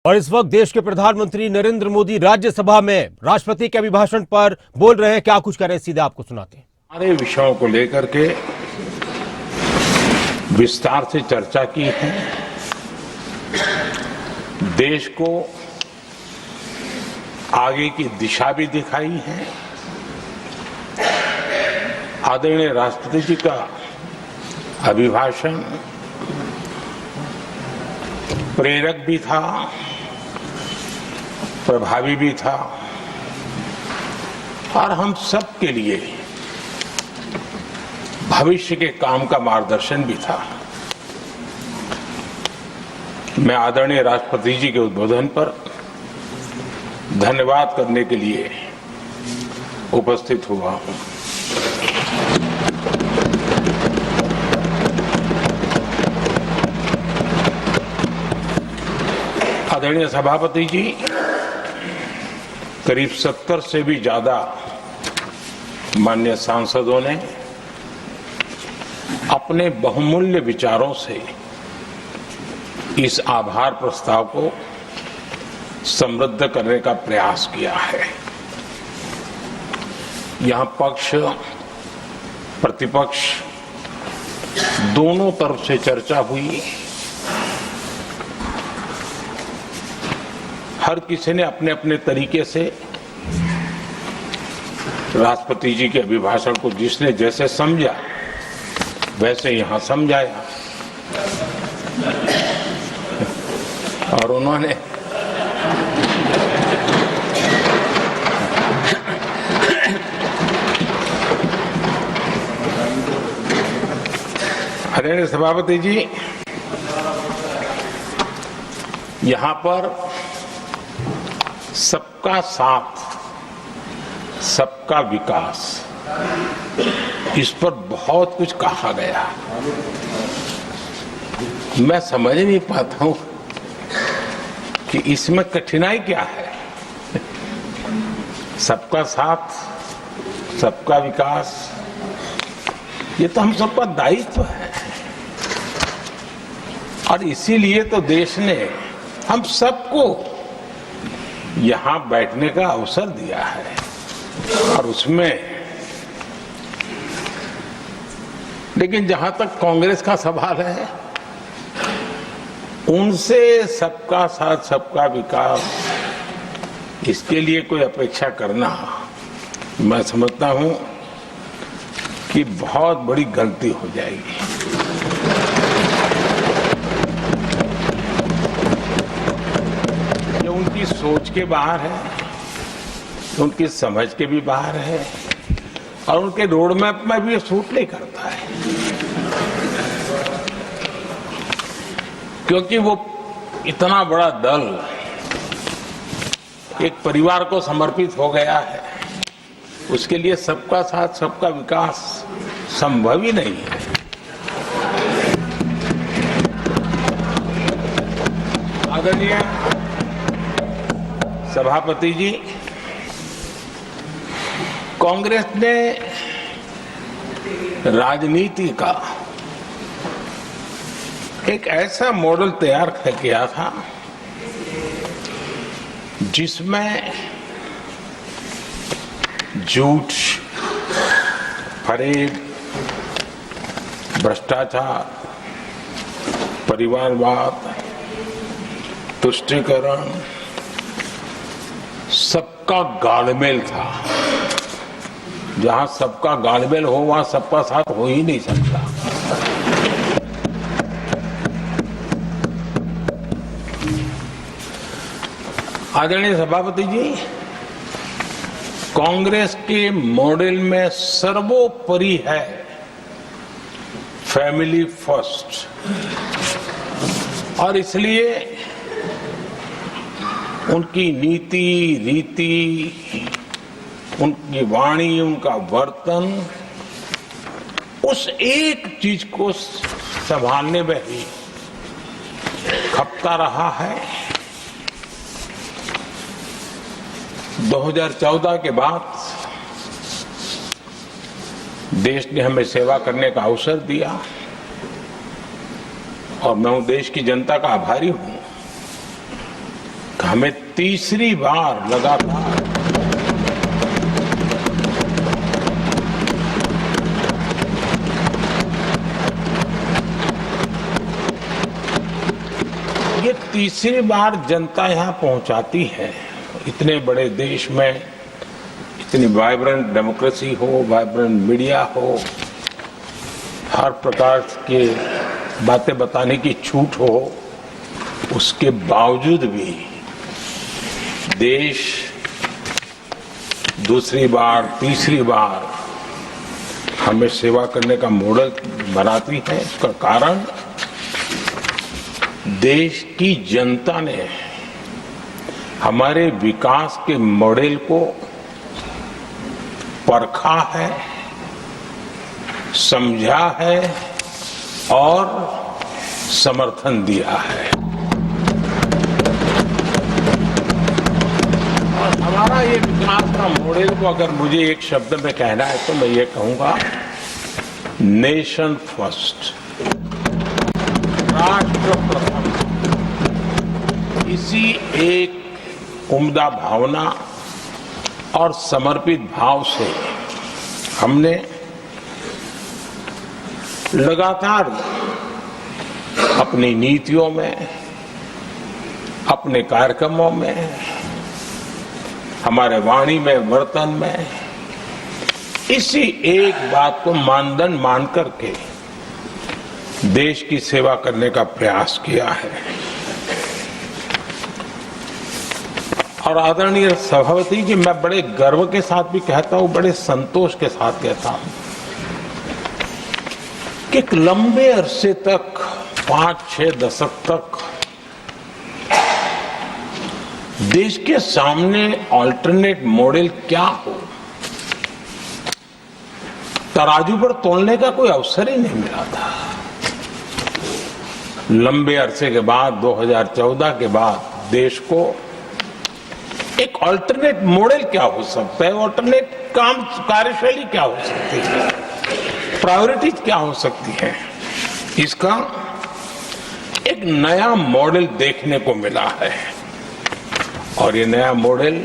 और इस वक्त देश के प्रधानमंत्री नरेंद्र मोदी राज्यसभा में राष्ट्रपति के अभिभाषण पर बोल रहे हैं। क्या कुछ कह रहे हैं, सीधे आपको सुनाते हैं। सारे विषयों को लेकर के विस्तार से चर्चा की है। देश को आगे की दिशा भी दिखाई है। आदरणीय राष्ट्रपति जी का अभिभाषण प्रेरक भी था, प्रभावी भी था और हम सब के लिए भविष्य के काम का मार्गदर्शन भी था। मैं आदरणीय राष्ट्रपति जी के उद्बोधन पर धन्यवाद करने के लिए उपस्थित हुआ हूं। आदरणीय सभापति जी, करीब 70 से भी ज्यादा माननीय सांसदों ने अपने बहुमूल्य विचारों से इस आभार प्रस्ताव को समृद्ध करने का प्रयास किया है। यहां पक्ष प्रतिपक्ष दोनों तरफ से चर्चा हुई। हर किसी ने अपने अपने तरीके से राष्ट्रपति जी के अभिभाषण को जिसने जैसे समझा वैसे यहां समझाया और उन्होंने आदरणीय सभापति जी, यहां पर सबका साथ सबका विकास, इस पर बहुत कुछ कहा गया। मैं समझ नहीं पाता हूं कि इसमें कठिनाई क्या है। सबका साथ सबका विकास, ये तो हम सबका दायित्व है और इसीलिए तो देश ने हम सबको यहां बैठने का अवसर दिया है और उसमें, लेकिन जहां तक कांग्रेस का सवाल है, उनसे सबका साथ सबका विकास, इसके लिए कोई अपेक्षा करना मैं समझता हूं कि बहुत बड़ी गलती हो जाएगी। ये उनकी सोच के बाहर है, उनकी समझ के भी बाहर है और उनके रोड मैप में भी ये सूट नहीं करता है, क्योंकि वो इतना बड़ा दल एक परिवार को समर्पित हो गया है। उसके लिए सबका साथ सबका विकास संभव ही नहीं है। आदरणीय सभापति जी, कांग्रेस ने राजनीति का एक ऐसा मॉडल तैयार किया था जिसमें झूठ, फरेब, भ्रष्टाचार, परिवारवाद, तुष्टीकरण, सबका गालमेल था। जहां सबका गालमेल हो वहां सबका साथ हो ही नहीं सकता। आदरणीय सभापति जी, कांग्रेस के मॉडल में सर्वोपरि है फैमिली फर्स्ट और इसलिए उनकी नीति, रीति, उनकी वाणी, उनका वर्तन उस एक चीज को संभालने में ही खपता रहा है। 2014 के बाद देश ने हमें सेवा करने का अवसर दिया और मैं देश की जनता का आभारी हूं हमें तीसरी बार लगातार ये तीसरी बार जनता यहां पहुंचाती है। इतने बड़े देश में इतनी वाइब्रेंट डेमोक्रेसी हो, वाइब्रेंट मीडिया हो, हर प्रकार के बातें बताने की छूट हो, उसके बावजूद भी देश दूसरी बार तीसरी बार हमें सेवा करने का मॉडल बनाती है। इसका कारण देश की जनता ने हमारे विकास के मॉडल को परखा है, समझा है और समर्थन दिया है। और हमारा ये विकास का मॉडल को अगर मुझे एक शब्द में कहना है तो मैं ये कहूंगा, नेशन फर्स्ट, राष्ट्र प्रथम। इसी एक उम्दा भावना और समर्पित भाव से हमने लगातार अपनी नीतियों में, अपने कार्यक्रमों में, हमारे वाणी में, वर्तन में इसी एक बात को मानदंड मान करके देश की सेवा करने का प्रयास किया है। और आदरणीय सभापति जी, मैं बड़े गर्व के साथ भी कहता हूं, बड़े संतोष के साथ कहता हूं कि एक लंबे अरसे तक, 5-6 दशक तक देश के सामने अल्टरनेट मॉडल क्या हो, तराजू पर तोलने का कोई अवसर ही नहीं मिला था। लंबे अरसे के बाद 2014 के बाद देश को एक अल्टरनेट मॉडल क्या हो सकता है, अल्टरनेट कार्यशैली क्या हो सकती है, प्रायोरिटीज क्या हो सकती है, इसका एक नया मॉडल देखने को मिला है। और ये नया मॉडल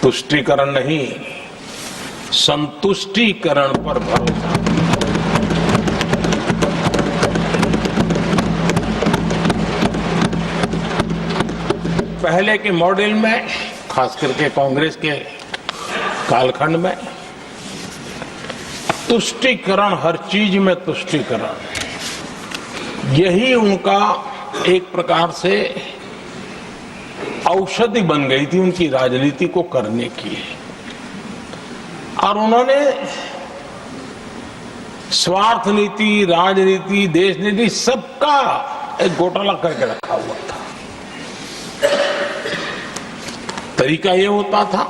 तुष्टीकरण नहीं, संतुष्टीकरण पर भरोसा। पहले के मॉडल में, खास करके कांग्रेस के कालखंड में, तुष्टीकरण, हर चीज में तुष्टीकरण, यही उनका एक प्रकार से औषधि बन गई थी उनकी राजनीति को करने की। और उन्होंने स्वार्थ नीति, राजनीति, देश नीति, सबका एक घोटाला करके रखा हुआ था। तरीका ये होता था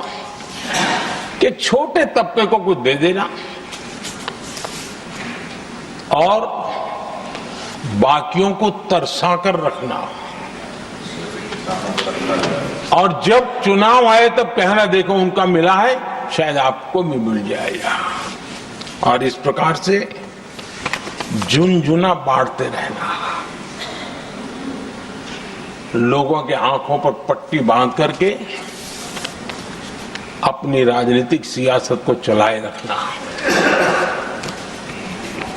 कि छोटे तबके को कुछ दे देना और बाकियों को तरसा कर रखना, और जब चुनाव आए तब कहना, देखो उनका मिला है, शायद आपको भी मिल जाएगा। और इस प्रकार से झुनझुना बांटते रहना, लोगों के आंखों पर पट्टी बांध करके अपनी राजनीतिक सियासत को चलाए रखना,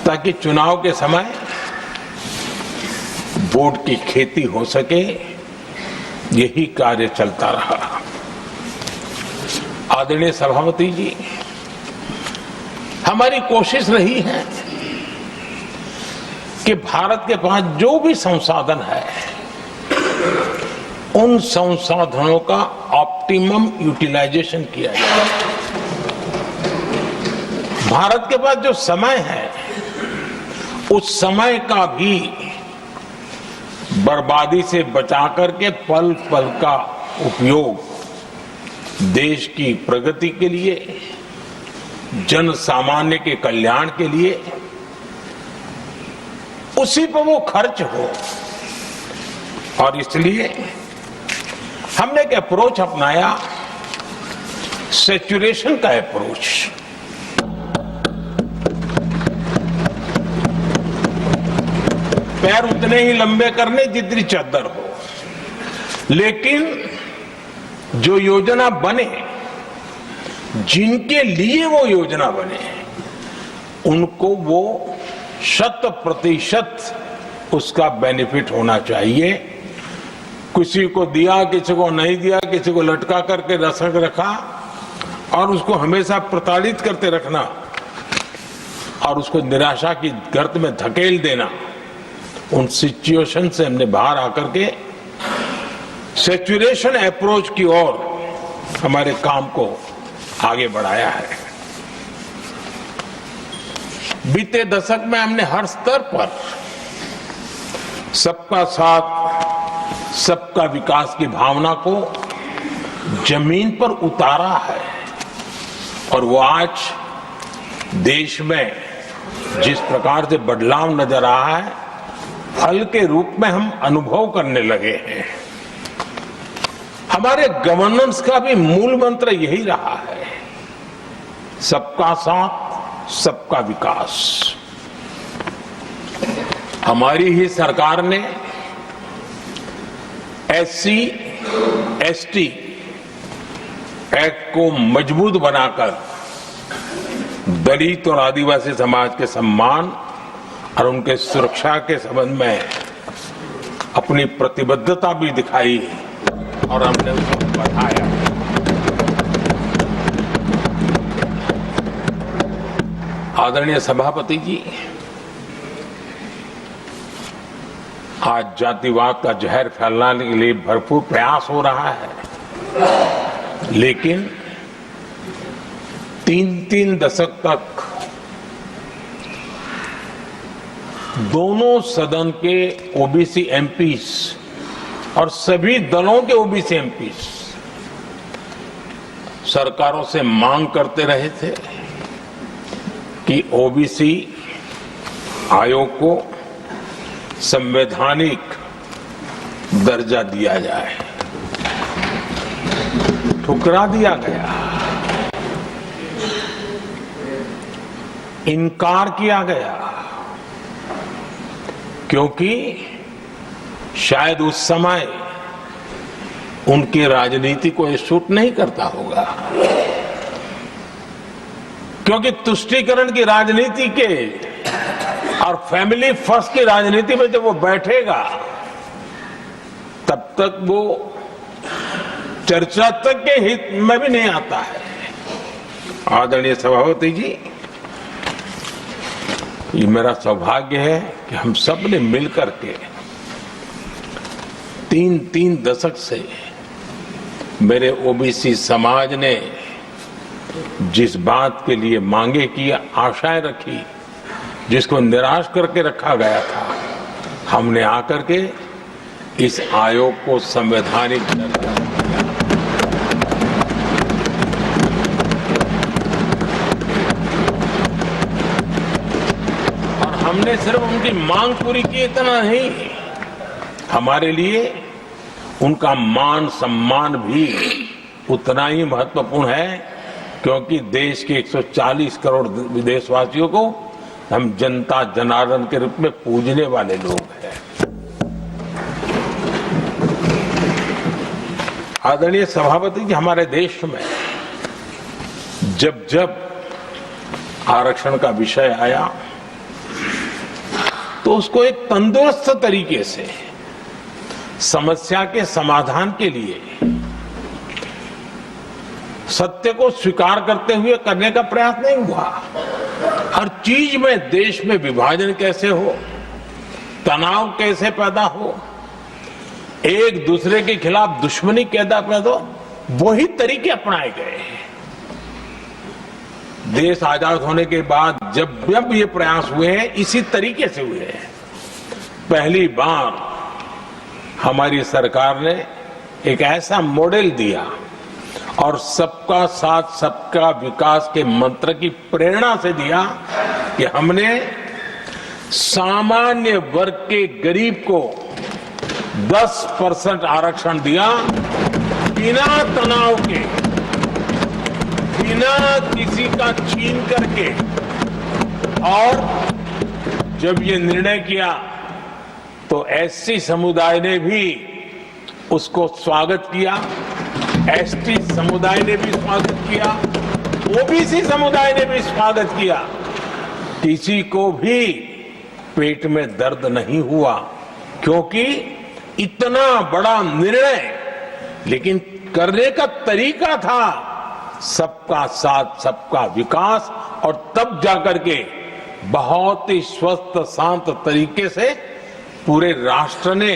ताकि चुनाव के समय वोट की खेती हो सके। यही कार्य चलता रहा। आदरणीय सभापति जी, हमारी कोशिश रही है कि भारत के पास जो भी संसाधन है, उन संसाधनों का ऑप्टिमम यूटिलाइजेशन किया जाए। भारत के पास जो समय है, उस समय का भी बर्बादी से बचा करके पल पल का उपयोग देश की प्रगति के लिए, जन सामान्य के कल्याण के लिए, उसी पर वो खर्च हो। और इसलिए हमने एक अप्रोच अपनाया, सैचुरेशन का अप्रोच। पैर उतने ही लंबे करने जितनी चादर हो। लेकिन जो योजना बने, जिनके लिए वो योजना बने, उनको वो 100% उसका बेनिफिट होना चाहिए। किसी को दिया, किसी को नहीं दिया, किसी को लटका करके रखा और उसको हमेशा प्रताड़ित करते रखना और उसको निराशा की गर्त में धकेल देना, उन सिचुएशन से हमने बाहर आकर के सैचुरेशन अप्रोच की ओर हमारे काम को आगे बढ़ाया है। बीते दशक में हमने हर स्तर पर सबका साथ सबका विकास की भावना को जमीन पर उतारा है और वो आज देश में जिस प्रकार से बदलाव नजर आ रहा है, फल के रूप में हम अनुभव करने लगे हैं। हमारे गवर्नेंस का भी मूल मंत्र यही रहा है, सबका साथ सबका विकास। हमारी ही सरकार ने SC ST एक्ट को मजबूत बनाकर दलित और आदिवासी समाज के सम्मान और उनके सुरक्षा के संबंध में अपनी प्रतिबद्धता भी दिखाई और हमने उसको बढ़ाया। आदरणीय सभापति जी, आज जातिवाद का जहर फैलाने के लिए भरपूर प्रयास हो रहा है, लेकिन 3 दशक तक दोनों सदन के ओबीसी एमपीस और सभी दलों के ओबीसी एमपीस सरकारों से मांग करते रहे थे कि ओबीसी आयोग को संवैधानिक दर्जा दिया जाए। ठुकरा दिया गया, इनकार किया गया, क्योंकि शायद उस समय उनकी राजनीति को ये सूट नहीं करता होगा, क्योंकि तुष्टीकरण की राजनीति के और फैमिली फर्स्ट की राजनीति में जब वो बैठेगा तब तक वो चर्चा तक के हित में भी नहीं आता है। आदरणीय सभापति जी, ये मेरा सौभाग्य है कि हम सब ने मिलकर के 3 दशक से मेरे ओबीसी समाज ने जिस बात के लिए मांगे की, आशाएं रखी, जिसको निराश करके रखा गया था, हमने आकर के इस आयोग को संवैधानिक दर्जा दिया। और हमने सिर्फ उनकी मांग पूरी की इतना नहीं, हमारे लिए उनका मान सम्मान भी उतना ही महत्वपूर्ण है, क्योंकि देश के 140 करोड़ देशवासियों को हम जनता जनार्दन के रूप में पूजने वाले लोग हैं। आदरणीय सभापति जी, हमारे देश में जब जब आरक्षण का विषय आया तो उसको एक तंदुरुस्त तरीके से समस्या के समाधान के लिए सत्य को स्वीकार करते हुए करने का प्रयास नहीं हुआ। हर चीज में देश में विभाजन कैसे हो, तनाव कैसे पैदा हो, एक दूसरे के खिलाफ दुश्मनी कैसे पैदा हो, वही तरीके अपनाए गए हैं। देश आजाद होने के बाद जब ये प्रयास हुए हैं, इसी तरीके से हुए हैं। पहली बार हमारी सरकार ने एक ऐसा मॉडल दिया और सबका साथ सबका विकास के मंत्र की प्रेरणा से दिया कि हमने सामान्य वर्ग के गरीब को 10% आरक्षण दिया, बिना तनाव के, बिना किसी का छीन करके। और जब ये निर्णय किया तो एससी समुदाय ने भी उसको स्वागत किया, एसटी समुदाय ने भी स्वागत किया, ओबीसी समुदाय ने भी स्वागत किया। किसी को भी पेट में दर्द नहीं हुआ, क्योंकि इतना बड़ा निर्णय, लेकिन करने का तरीका था सबका साथ सबका विकास, और तब जाकर के बहुत ही स्वस्थ शांत तरीके से पूरे राष्ट्र ने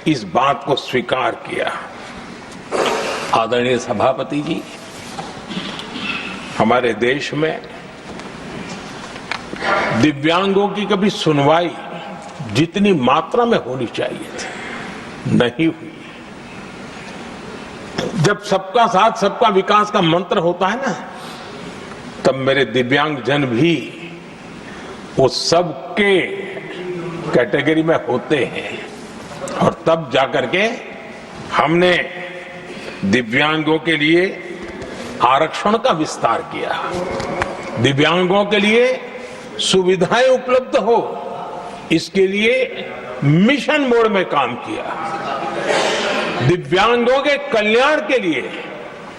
इस बात को स्वीकार किया। आदरणीय सभापति जी, हमारे देश में दिव्यांगों की कभी सुनवाई जितनी मात्रा में होनी चाहिए थी नहीं हुई। जब सबका साथ सबका विकास का मंत्र होता है ना, तब मेरे दिव्यांग जन भी वो सबके कैटेगरी में होते हैं, और तब जाकर के हमने दिव्यांगों के लिए आरक्षण का विस्तार किया, दिव्यांगों के लिए सुविधाएं उपलब्ध हो, इसके लिए मिशन मोड में काम किया। दिव्यांगों के कल्याण के लिए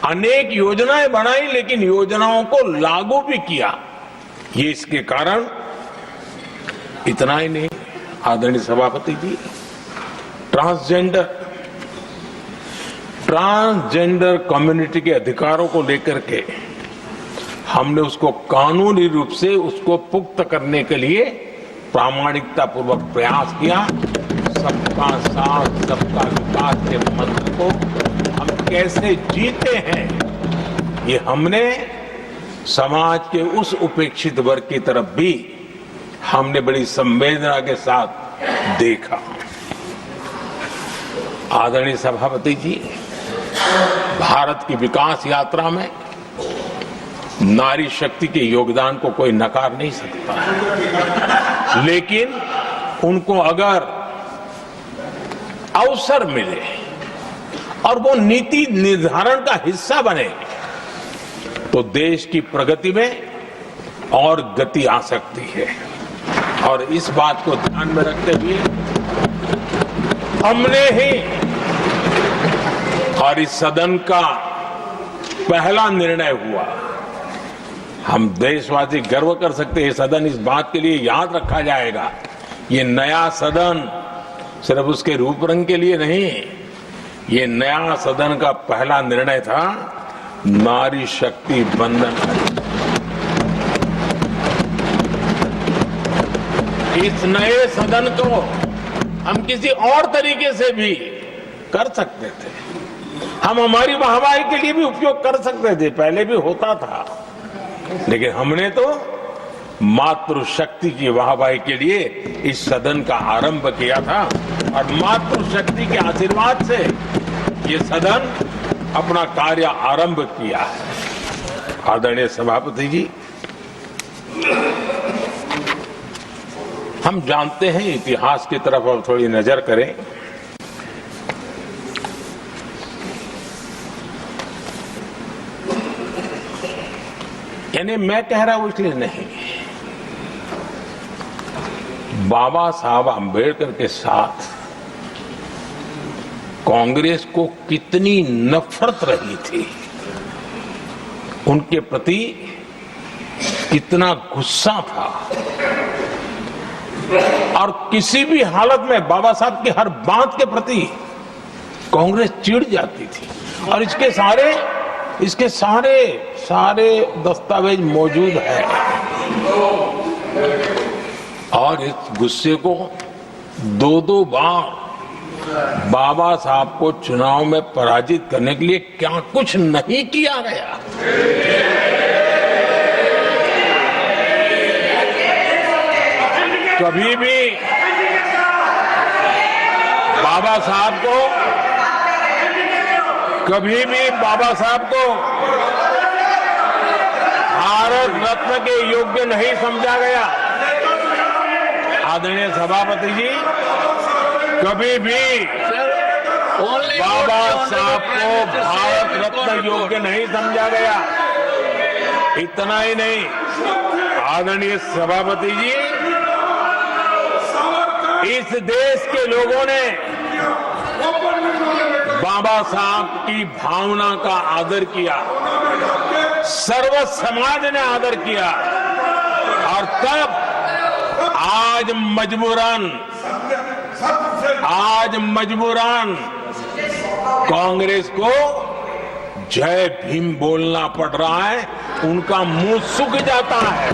अनेक योजनाएं बनाई, लेकिन योजनाओं को लागू भी किया। ये इसके कारण इतना ही नहीं, आदरणीय सभापति जी, ट्रांसजेंडर कम्युनिटी के अधिकारों को लेकर के हमने उसको कानूनी रूप से उसको पुख्त करने के लिए प्रामाणिकता पूर्वक प्रयास किया। सबका साथ सबका विकास के मंत्र को हम कैसे जीते हैं, ये हमने समाज के उस उपेक्षित वर्ग की तरफ भी हमने बड़ी संवेदना के साथ देखा। आदरणीय सभापति जी, भारत की विकास यात्रा में नारी शक्ति के योगदान को कोई नकार नहीं सकता है, लेकिन उनको अगर अवसर मिले और वो नीति निर्धारण का हिस्सा बने, तो देश की प्रगति में और गति आ सकती है। और इस बात को ध्यान में रखते हुए हमने ही और इस सदन का पहला निर्णय हुआ, हम देशवासी गर्व कर सकते हैं, सदन इस बात के लिए याद रखा जाएगा, ये नया सदन सिर्फ उसके रूप रंग के लिए नहीं, ये नया सदन का पहला निर्णय था नारी शक्ति बंधन। इस नए सदन को हम किसी और तरीके से भी कर सकते थे, हम हमारी वाहवाही के लिए भी उपयोग कर सकते थे, पहले भी होता था, लेकिन हमने तो मातृशक्ति की वाहवाही के लिए इस सदन का आरंभ किया था, और मातृशक्ति के आशीर्वाद से ये सदन अपना कार्य आरंभ किया है। आदरणीय सभापति जी, हम जानते हैं, इतिहास की तरफ अब थोड़ी नजर करें, यानी मैं कह रहा हूं इसलिए नहीं, बाबा साहब आंबेडकर के साथ कांग्रेस को कितनी नफरत रही थी, उनके प्रति कितना गुस्सा था, और किसी भी हालत में बाबा साहब की हर बात के प्रति कांग्रेस चिढ़ जाती थी, और इसके सारे दस्तावेज मौजूद है। और इस गुस्से को दो बार बाबा साहब को चुनाव में पराजित करने के लिए क्या कुछ नहीं किया गया। कभी भी बाबा साहब को भारत रत्न के योग्य नहीं समझा गया। आदरणीय सभापति जी, कभी भी बाबा साहब को भारत रत्न योग्य नहीं समझा गया। इतना ही नहीं, आदरणीय सभापति जी, इस देश के लोगों ने बाबा साहब की भावना का आदर किया, सर्व समाज ने आदर किया और तब आज मजबूरन कांग्रेस को जय भीम बोलना पड़ रहा है, उनका मुंह सूख जाता है।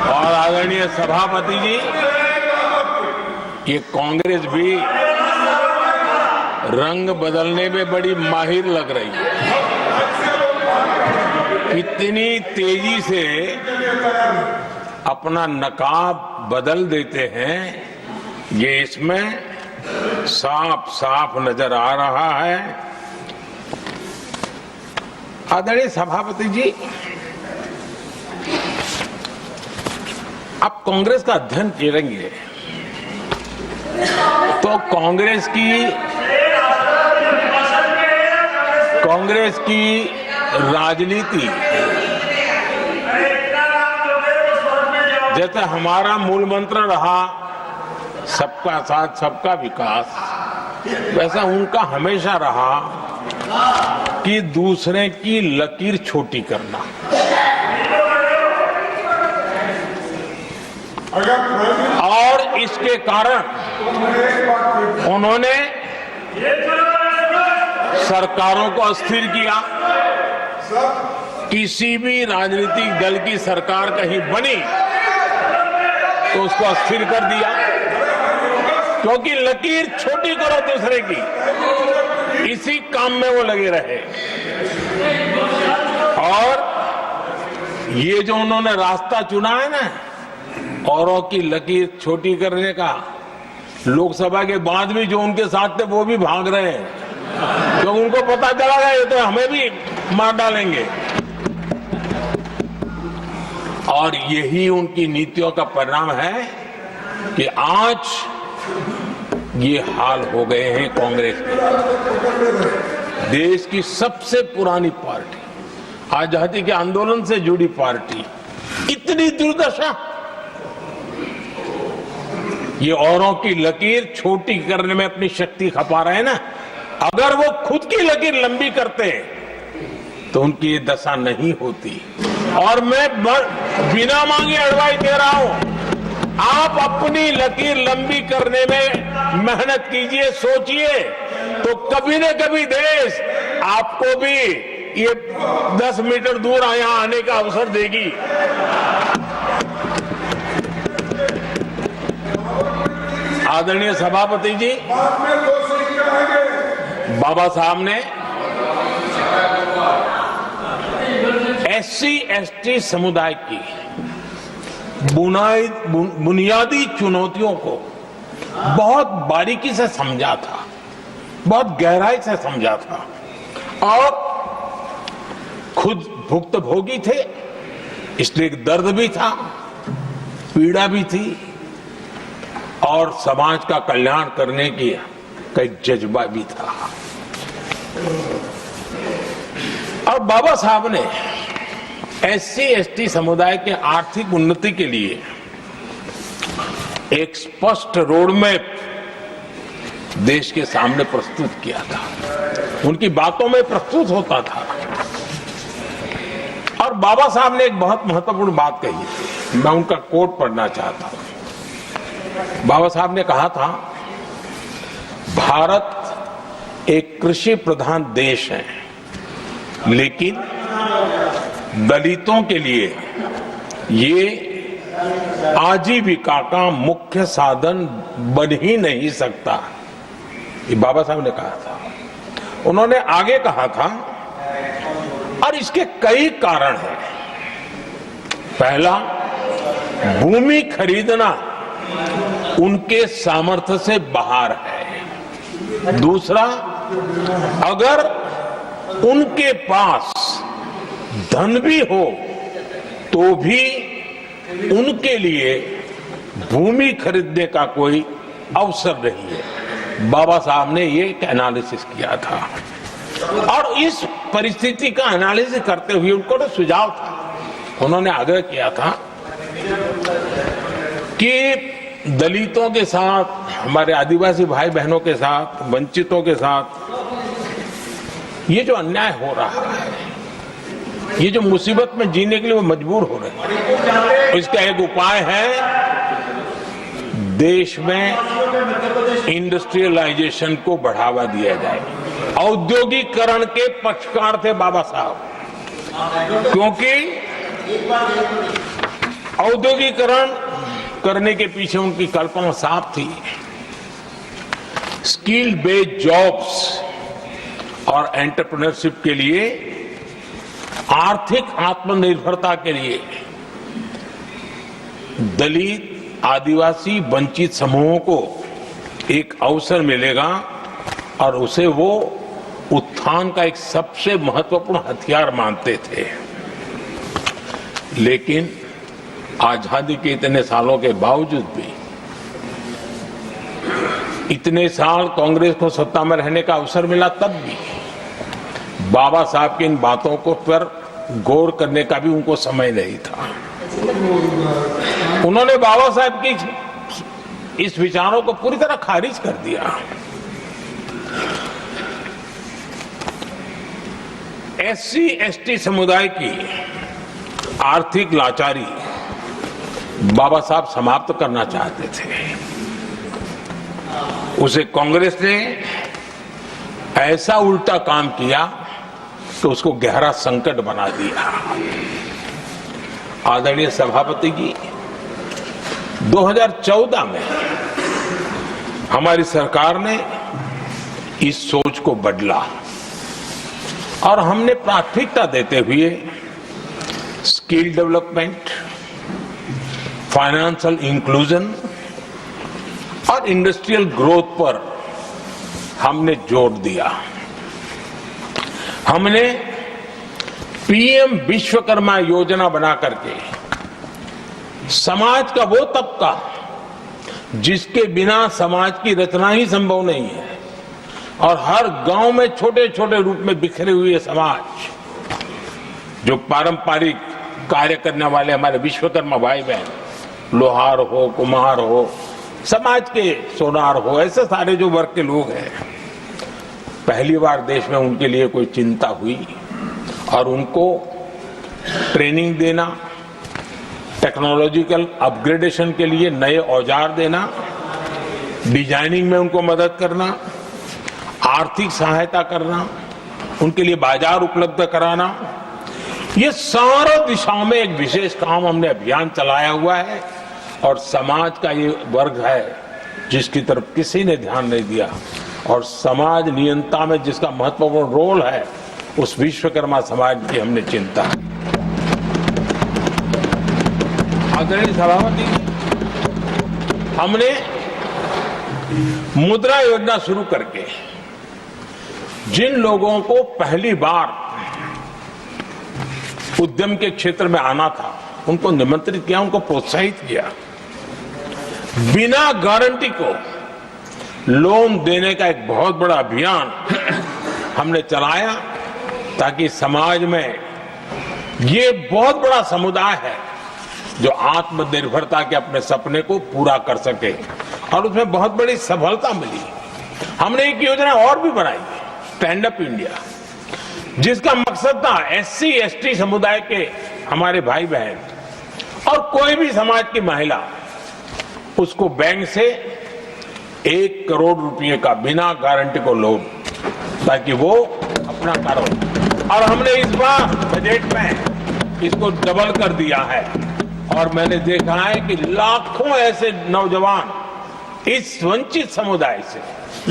और आदरणीय सभापति जी, ये कांग्रेस भी रंग बदलने में बड़ी माहिर लग रही है। इतनी तेजी से अपना नकाब बदल देते हैं, ये इसमें साफ साफ नजर आ रहा है। आदरणीय सभापति जी, आप कांग्रेस का अध्ययन करेंगे तो कांग्रेस की राजनीति, जैसे हमारा मूल मंत्र रहा सबका साथ सबका विकास, वैसा उनका हमेशा रहा कि दूसरे की लकीर छोटी करना। और इसके कारण उन्होंने सरकारों को अस्थिर किया। किसी भी राजनीतिक दल की सरकार कहीं बनी तो उसको अस्थिर कर दिया, क्योंकि लकीर छोटी करो दूसरे की, इसी काम में वो लगे रहे। और ये जो उन्होंने रास्ता चुना है ना, औरों की लकीर छोटी करने का, लोकसभा के बाद भी जो उनके साथ थे वो भी भाग रहे हैं, तो उनको पता चला गया ये तो हमें भी मार डालेंगे। और यही उनकी नीतियों का परिणाम है कि आज ये हाल हो गए हैं कांग्रेस के। देश की सबसे पुरानी पार्टी, आजादी के आंदोलन से जुड़ी पार्टी, इतनी दुर्दशा। ये औरों की लकीर छोटी करने में अपनी शक्ति खपा रहे हैं ना। अगर वो खुद की लकीर लंबी करते तो उनकी ये दशा नहीं होती। और मैं बिना मांगे एडवाइस दे रहा हूं, आप अपनी लकीर लंबी करने में मेहनत कीजिए, सोचिए, तो कभी न कभी देश आपको भी ये 10 मीटर दूर यहां आने का अवसर देगी। आदरणीय सभापति जी, बाबा साहब ने SC/ST समुदाय की बुनियादी चुनौतियों को बहुत बारीकी से समझा था, बहुत गहराई से समझा था और खुद भुक्तभोगी थे, इसलिए दर्द भी था, पीड़ा भी थी और समाज का कल्याण करने की का एक जज्बा भी था। और बाबा साहब ने SC/ST समुदाय के आर्थिक उन्नति के लिए एक स्पष्ट रोडमैप देश के सामने प्रस्तुत किया था, उनकी बातों में प्रस्तुत होता था। और बाबा साहब ने एक बहुत महत्वपूर्ण बात कही थी, मैं उनका कोट पढ़ना चाहता हूं। बाबा साहब ने कहा था, भारत एक कृषि प्रधान देश है, लेकिन दलितों के लिए ये आजीविका का मुख्य साधन बन ही नहीं सकता। ये बाबा साहब ने कहा था। उन्होंने आगे कहा था, और इसके कई कारण हैं। पहला, भूमि खरीदना उनके सामर्थ्य से बाहर है। दूसरा, अगर उनके पास धन भी हो तो भी उनके लिए भूमि खरीदने का कोई अवसर नहीं है। बाबा साहब ने ये एक एनालिसिस किया था और इस परिस्थिति का एनालिसिस करते हुए उनको तो सुझाव था, उन्होंने आग्रह किया था कि दलितों के साथ, हमारे आदिवासी भाई बहनों के साथ, वंचितों के साथ ये जो अन्याय हो रहा है, ये जो मुसीबत में जीने के लिए वो मजबूर हो रहे हैं, इसका एक उपाय है देश में इंडस्ट्रियलाइजेशन को बढ़ावा दिया जाए। औद्योगिकरण के पक्षकार थे बाबा साहब, क्योंकि औद्योगिकरण करने के पीछे उनकी कल्पना साफ थी। स्किल बेस्ड जॉब्स और एंटरप्रेन्योरशिप के लिए, आर्थिक आत्मनिर्भरता के लिए दलित, आदिवासी, वंचित समूहों को एक अवसर मिलेगा और उसे वो उत्थान का एक सबसे महत्वपूर्ण हथियार मानते थे। लेकिन आजादी के इतने सालों के बावजूद भी, इतने साल कांग्रेस को सत्ता में रहने का अवसर मिला, तब भी बाबा साहब की इन बातों को पर गौर करने का भी उनको समय नहीं था। उन्होंने बाबा साहब की इस विचारों को पूरी तरह खारिज कर दिया। एससी एसटी समुदाय की आर्थिक लाचारी बाबा साहब समाप्त करना चाहते थे। उसे कांग्रेस ने ऐसा उल्टा काम किया कि उसको गहरा संकट बना दिया। आदरणीय सभापति जी, 2014 में हमारी सरकार ने इस सोच को बदला और हमने प्राथमिकता देते हुए स्किल डेवलपमेंट, फाइनेंशियल इंक्लूजन और इंडस्ट्रियल ग्रोथ पर हमने जोर दिया। हमने पीएम विश्वकर्मा योजना बना करके समाज का वो तबका जिसके बिना समाज की रचना ही संभव नहीं है, और हर गांव में छोटे छोटे रूप में बिखरे हुए समाज, जो पारंपरिक कार्य करने वाले हमारे विश्वकर्मा भाई बहन, लोहार हो, कुम्हार हो, समाज के सोनार हो, ऐसे सारे जो वर्ग के लोग हैं, पहली बार देश में उनके लिए कोई चिंता हुई और उनको ट्रेनिंग देना, टेक्नोलॉजिकल अपग्रेडेशन के लिए नए औजार देना, डिजाइनिंग में उनको मदद करना, आर्थिक सहायता करना, उनके लिए बाजार उपलब्ध कराना, ये सारा दिशाओं में एक विशेष काम हमने अभियान चलाया हुआ है। और समाज का ये वर्ग है जिसकी तरफ किसी ने ध्यान नहीं दिया, और समाज नियंत्रण में जिसका महत्वपूर्ण रोल है, उस विश्वकर्मा समाज की हमने चिंता। आदरणीय सभापति, हमने मुद्रा योजना शुरू करके जिन लोगों को पहली बार उद्यम के क्षेत्र में आना था, उनको निमंत्रित किया, उनको प्रोत्साहित किया। बिना गारंटी को लोन देने का एक बहुत बड़ा अभियान हमने चलाया, ताकि समाज में ये बहुत बड़ा समुदाय है जो आत्मनिर्भरता के अपने सपने को पूरा कर सके, और उसमें बहुत बड़ी सफलता मिली। हमने एक योजना और भी बनाई, स्टैंड अप इंडिया, जिसका मकसद था एससी एसटी समुदाय के हमारे भाई बहन और कोई भी समाज की महिला, उसको बैंक से 1 करोड़ रुपए का बिना गारंटी को लोन, ताकि वो अपना कारोबार, और हमने इस बार बजट में इसको डबल कर दिया है। और मैंने देखा है कि लाखों ऐसे नौजवान इस वंचित समुदाय से,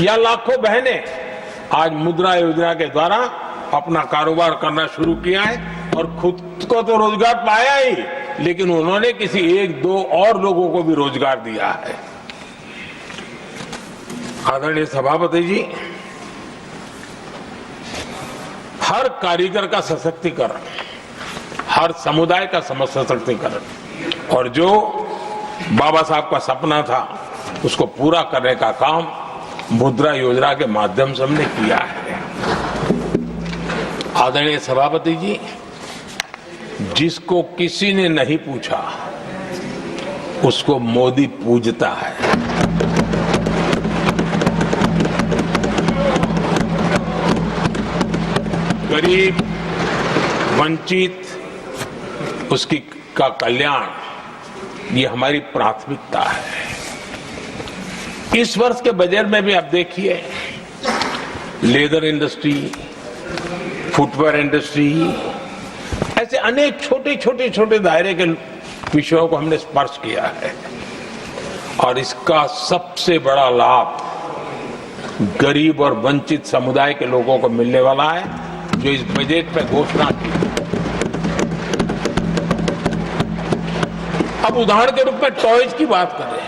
या लाखों बहनें आज मुद्रा योजना के द्वारा अपना कारोबार करना शुरू किया है, और खुद को तो रोजगार पाया ही, लेकिन उन्होंने किसी 1-2 और लोगों को भी रोजगार दिया है। आदरणीय सभापति जी, हर कारीगर का सशक्तिकरण, हर समुदाय का सशक्तिकरण, और जो बाबा साहब का सपना था उसको पूरा करने का काम मुद्रा योजना के माध्यम से हमने किया है। आदरणीय सभापति जी, जिसको किसी ने नहीं पूछा उसको मोदी पूजता है। गरीब, वंचित, उसकी का कल्याण ये हमारी प्राथमिकता है। इस वर्ष के बजट में भी आप देखिए, लेदर इंडस्ट्री, फुटवेयर इंडस्ट्री, ऐसे अनेक छोटे दायरे के विषयों को हमने स्पर्श किया है और इसका सबसे बड़ा लाभ गरीब और वंचित समुदाय के लोगों को मिलने वाला है, जो इस बजट पे घोषणा की। अब उदाहरण के रूप में टॉयज की बात करें,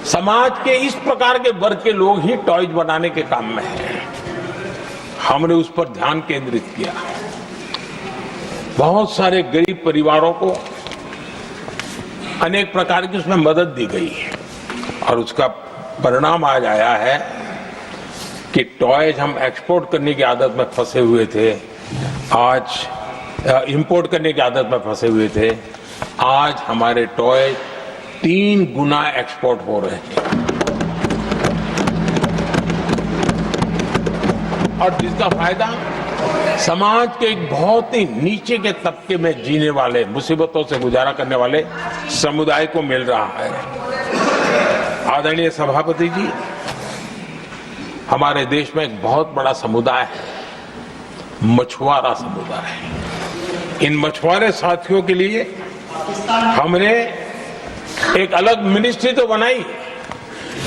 समाज के इस प्रकार के वर्ग के लोग ही टॉयज बनाने के काम में हैं। हमने उस पर ध्यान केंद्रित किया। बहुत सारे गरीब परिवारों को अनेक प्रकार की उसमें मदद दी गई और उसका परिणाम आज आया है कि टॉयज हम एक्सपोर्ट करने की आदत में फंसे हुए थे, आज इंपोर्ट करने की आदत में फंसे हुए थे, आज हमारे टॉय 3 गुना एक्सपोर्ट हो रहे हैं और जिसका फायदा समाज के एक बहुत ही नीचे के तबके में जीने वाले, मुसीबतों से गुजारा करने वाले समुदाय को मिल रहा है। आदरणीय सभापति जी, हमारे देश में एक बहुत बड़ा समुदाय है, मछुआरा समुदाय। इन मछुआरे साथियों के लिए हमने एक अलग मिनिस्ट्री तो बनाई,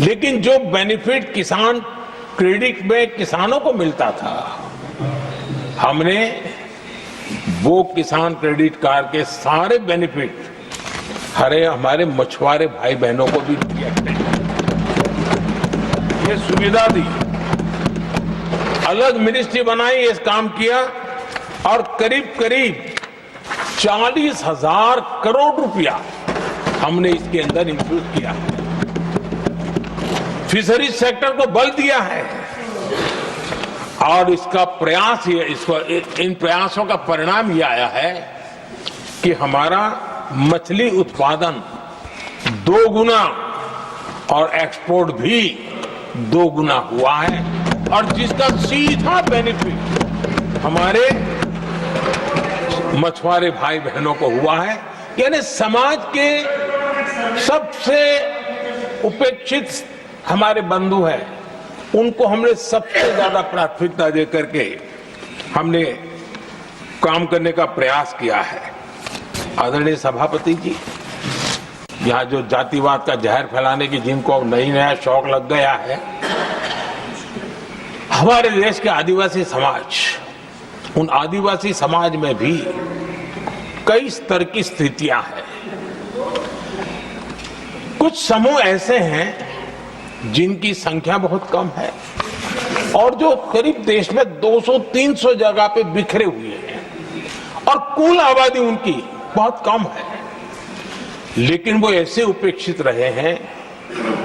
लेकिन जो बेनिफिट किसान क्रेडिट में किसानों को मिलता था, हमने वो किसान क्रेडिट कार्ड के सारे बेनिफिट हमारे मछुआरे भाई बहनों को भी दिया, ये सुविधा दी। अलग मिनिस्ट्री बनाई, इस काम किया और करीब 40,000 करोड़ रुपया हमने इसके अंदर इंफ्यूज किया है। फिशरीज सेक्टर को बल दिया है और इसका प्रयास इन प्रयासों का परिणाम यह आया है कि हमारा मछली उत्पादन 2 गुना और एक्सपोर्ट भी 2 गुना हुआ है और जिसका सीधा बेनिफिट हमारे मछुआरे भाई बहनों को हुआ है। यानी समाज के सबसे उपेक्षित हमारे बंधु हैं, उनको हमने सबसे ज्यादा प्राथमिकता दे करके हमने काम करने का प्रयास किया है। आदरणीय सभापति जी, यहाँ जो जातिवाद का जहर फैलाने की जिनको अब नया शौक लग गया है, हमारे देश के आदिवासी समाज, उन आदिवासी समाज में भी कई स्तर की स्थितियां हैं। कुछ समूह ऐसे हैं जिनकी संख्या बहुत कम है और जो करीब देश में 200-300 जगह पे बिखरे हुए हैं और कुल आबादी उनकी बहुत कम है, लेकिन वो ऐसे उपेक्षित रहे हैं,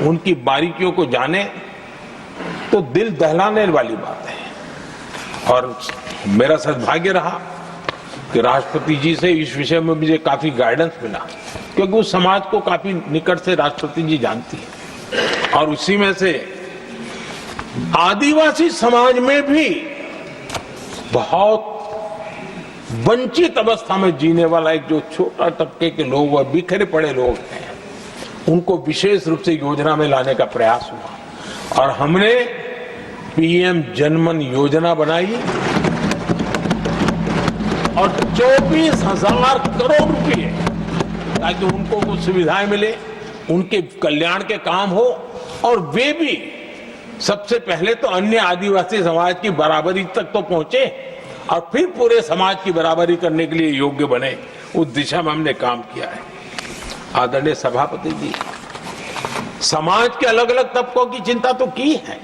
उनकी बारीकियों को जाने तो दिल दहलाने वाली बात है। और मेरा सद्भाग्य रहा कि राष्ट्रपति जी से इस विषय में मुझे काफी गाइडेंस मिला, क्योंकि उस समाज को काफी निकट से राष्ट्रपति जी जानती है और उसी में से आदिवासी समाज में भी बहुत वंचित अवस्था में जीने वाला एक जो छोटा तबके के लोग और बिखरे पड़े लोग हैं, उनको विशेष रूप से योजना में लाने का प्रयास हुआ और हमने पीएम जनमन योजना बनाई और 24,000 करोड़ रुपए ताकि उनको कुछ सुविधाएं मिले, उनके कल्याण के काम हो और वे भी सबसे पहले तो अन्य आदिवासी समाज की बराबरी तक तो पहुंचे और फिर पूरे समाज की बराबरी करने के लिए योग्य बने। उस दिशा में हमने काम किया है। आदरणीय सभापति जी, समाज के अलग अलग तबकों की चिंता तो की है।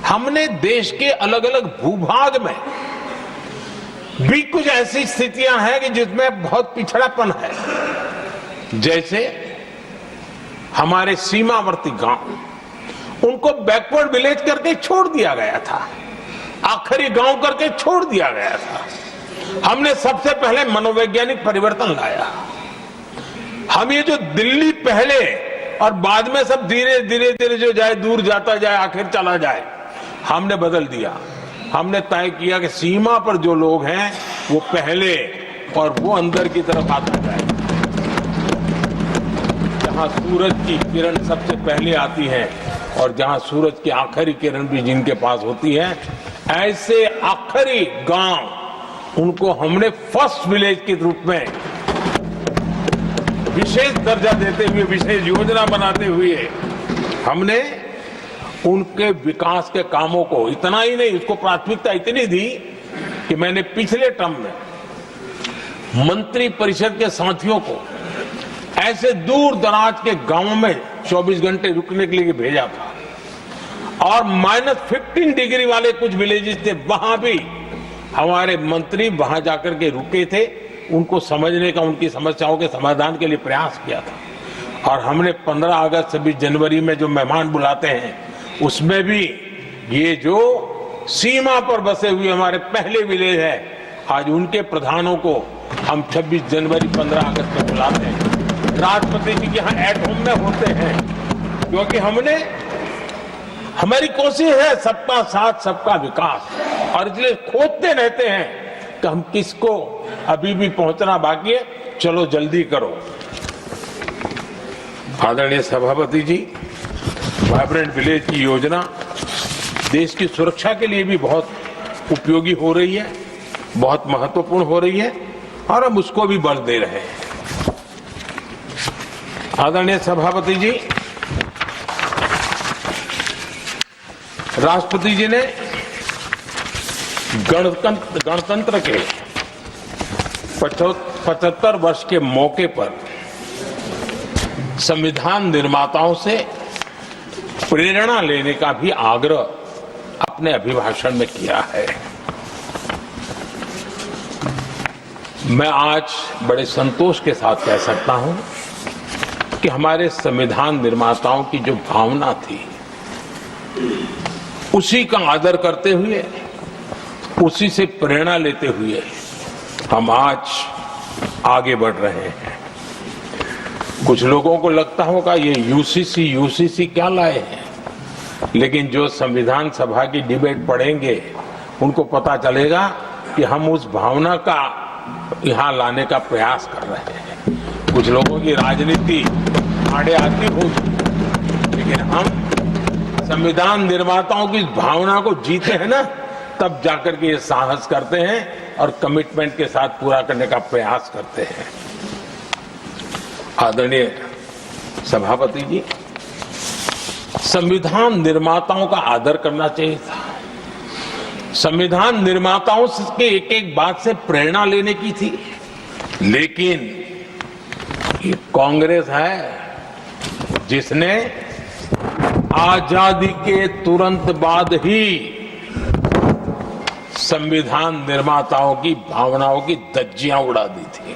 हमने देश के अलग अलग भूभाग में भी कुछ ऐसी स्थितियां हैं कि जिसमें बहुत पिछड़ापन है। जैसे हमारे सीमावर्ती गांव, उनको बैकवर्ड विलेज करके छोड़ दिया गया था, आखिरी गांव करके छोड़ दिया गया था। हमने सबसे पहले मनोवैज्ञानिक परिवर्तन लाया। हम ये जो दिल्ली पहले और बाद में सब धीरे धीरे धीरे जो जाए दूर जाता जाए आखिर चला जाए, हमने बदल दिया। हमने तय किया कि सीमा पर जो लोग हैं वो पहले और वो अंदर की तरफ आता जाए। जहां सूरज की किरण सबसे पहले आती है और जहां सूरज की आखिरी किरण भी जिनके पास होती है, ऐसे आखिरी गांव उनको हमने फर्स्ट विलेज के रूप में विशेष दर्जा देते हुए, विशेष योजना बनाते हुए हमने उनके विकास के कामों को, इतना ही नहीं, उसको प्राथमिकता इतनी दी कि मैंने पिछले टर्म में मंत्री परिषद के साथियों को ऐसे दूर दराज के गांवों में 24 घंटे रुकने के लिए भेजा था और -15 डिग्री वाले कुछ विलेजेस थे, वहां भी हमारे मंत्री वहां जाकर के रुके थे, उनको समझने का, उनकी समस्याओं के समाधान के लिए प्रयास किया था। और हमने 15 अगस्त 26 जनवरी में जो मेहमान बुलाते हैं उसमें भी ये जो सीमा पर बसे हुए हमारे पहले विलेज है, आज उनके प्रधानों को हम 26 जनवरी 15 अगस्त को बुलाते हैं। राष्ट्रपति जी के यहाँ एट होम में होते हैं, क्योंकि हमारी कोशिश है सबका साथ सबका विकास, और इसलिए खोजते रहते हैं कि हम किसको, अभी भी पहुंचना बाकी है, चलो जल्दी करो। आदरणीय सभापति जी, वाइब्रेंट विलेज की योजना देश की सुरक्षा के लिए भी बहुत उपयोगी हो रही है, बहुत महत्वपूर्ण हो रही है, और हम उसको भी बल दे रहे हैं। आदरणीय सभापति जी, राष्ट्रपति जी ने गणतंत्र के 75 वर्ष के मौके पर संविधान निर्माताओं से प्रेरणा लेने का भी आग्रह अपने अभिभाषण में किया है। मैं आज बड़े संतोष के साथ कह सकता हूं कि हमारे संविधान निर्माताओं की जो भावना थी, उसी का आदर करते हुए, उसी से प्रेरणा लेते हुए हम आज आगे बढ़ रहे हैं। कुछ लोगों को लगता होगा ये यूसीसी क्या लाए हैं, लेकिन जो संविधान सभा की डिबेट पढ़ेंगे उनको पता चलेगा कि हम उस भावना का यहां लाने का प्रयास कर रहे हैं। कुछ लोगों की राजनीति आड़े आती होगी, लेकिन हम संविधान निर्माताओं की भावना को जीते हैं ना, तब जाकर के ये साहस करते हैं और कमिटमेंट के साथ पूरा करने का प्रयास करते हैं। आदरणीय सभापति जी, संविधान निर्माताओं का आदर करना चाहिए था। संविधान निर्माताओं के एक एक बात से प्रेरणा लेने की थी, लेकिन ये कांग्रेस है जिसने आजादी के तुरंत बाद ही संविधान निर्माताओं की भावनाओं की धज्जियां उड़ा दी थी।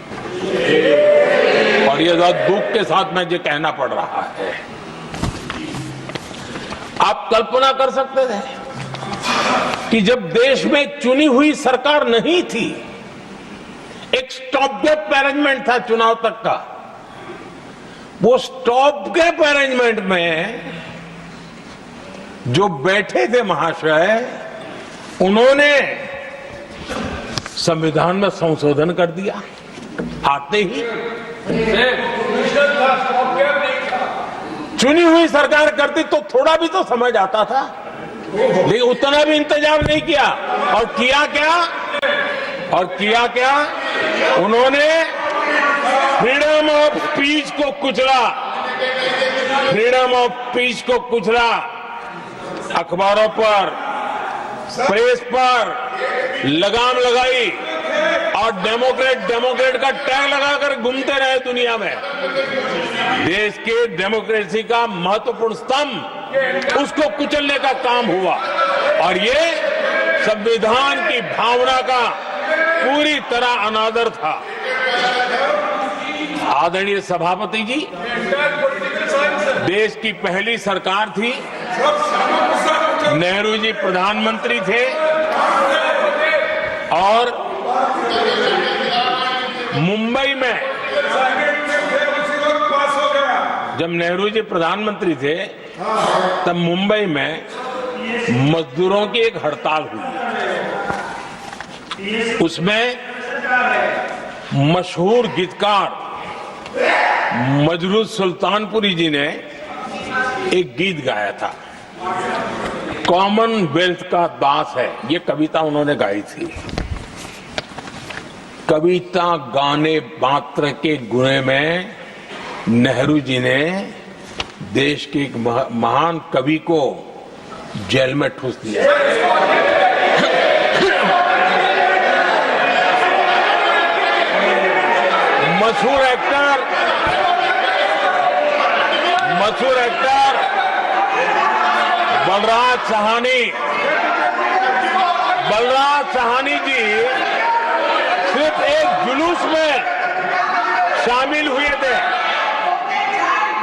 और ये दुख के साथ मुझे कहना पड़ रहा है। आप कल्पना कर सकते थे कि जब देश में चुनी हुई सरकार नहीं थी, एक स्टॉप गैप अरेंजमेंट था चुनाव तक का, वो स्टॉप गैप अरेंजमेंट में जो बैठे थे महाशय, उन्होंने संविधान में संशोधन कर दिया आते ही। चुनी हुई सरकार करती तो थोड़ा भी तो समझ आता था, लेकिन उतना भी इंतजाम नहीं किया। और किया क्या उन्होंने फ्रीडम ऑफ स्पीच को कुचला, फ्रीडम ऑफ स्पीच को कुचला। अखबारों पर, प्रेस पर लगाम लगाई और डेमोक्रेट का टैग लगाकर घूमते रहे दुनिया में। देश के डेमोक्रेसी का महत्वपूर्ण स्तंभ, उसको कुचलने का काम हुआ, और ये संविधान की भावना का पूरी तरह अनादर था। आदरणीय सभापति जी, देश की पहली सरकार थी, नेहरू जी प्रधानमंत्री थे, और मुंबई में जब नेहरू जी प्रधानमंत्री थे तब मुंबई में मजदूरों की एक हड़ताल हुई। उसमें मशहूर गीतकार मजरूर सुल्तानपुरी जी ने एक गीत गाया था, कॉमनवेल्थ का दास है, ये कविता उन्होंने गाई थी। कविता गाने मात्र के गुणे में नेहरू जी ने देश के एक महान कवि को जेल में ठूस दिया। मशहूर एक्टर बलराज साहनी जी सिर्फ एक जुलूस में शामिल हुए थे,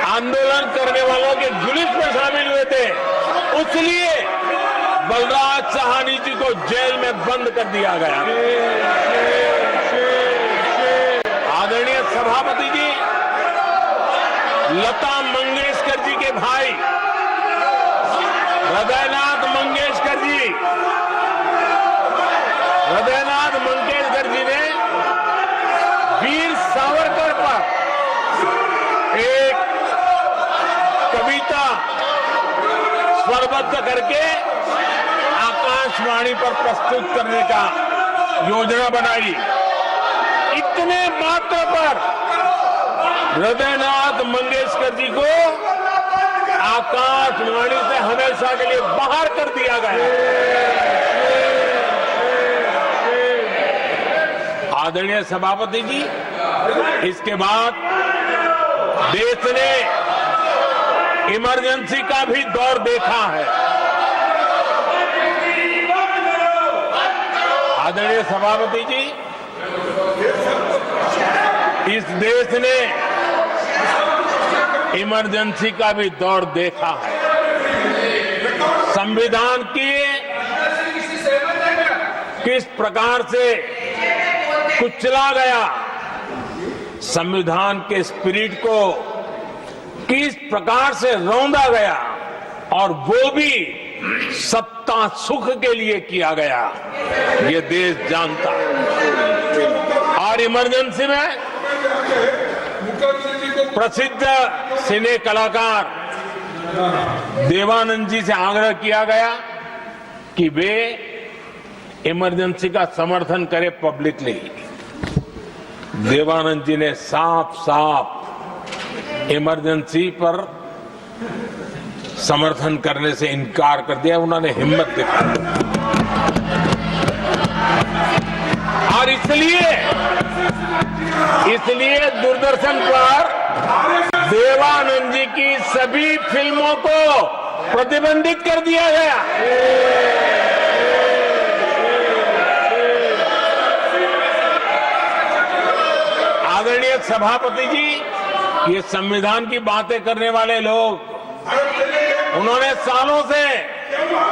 आंदोलन करने वालों के जुलूस में शामिल हुए थे, इसलिए बलराज साहनी जी को जेल में बंद कर दिया गया। आदरणीय सभापति जी, लता मंगेशकर जी के भाई हृदयनाथ मंगेशकर जी ने वीर सावरकर पर एक कविता स्वरबद्ध करके आकाशवाणी पर प्रस्तुत करने का योजना बनाई। इतने मात्र पर हृदयनाथ मंगेशकर जी को आकाशवाणी से हमेशा के लिए बाहर कर दिया गया। आदरणीय सभापति जी, इसके बाद देश ने इमरजेंसी का भी दौर देखा है। आदरणीय सभापति जी, इस देश ने इमरजेंसी का भी दौर देखा है। संविधान की किस प्रकार से कुचला गया, संविधान के स्पिरिट को किस प्रकार से रौंदा गया, और वो भी सत्ता सुख के लिए किया गया, ये देश जानता है। और इमरजेंसी में प्रसिद्ध सिने कलाकार देवानंद जी से आग्रह किया गया कि वे इमरजेंसी का समर्थन करें पब्लिकली। देवानंद जी ने साफ साफ इमरजेंसी पर समर्थन करने से इनकार कर दिया। उन्होंने हिम्मत दिखाई, और इसलिए दूरदर्शन पर देवानंद जी की सभी फिल्मों को प्रतिबंधित कर दिया गया। आदरणीय सभापति जी, ये संविधान की बातें करने वाले लोग, उन्होंने सालों से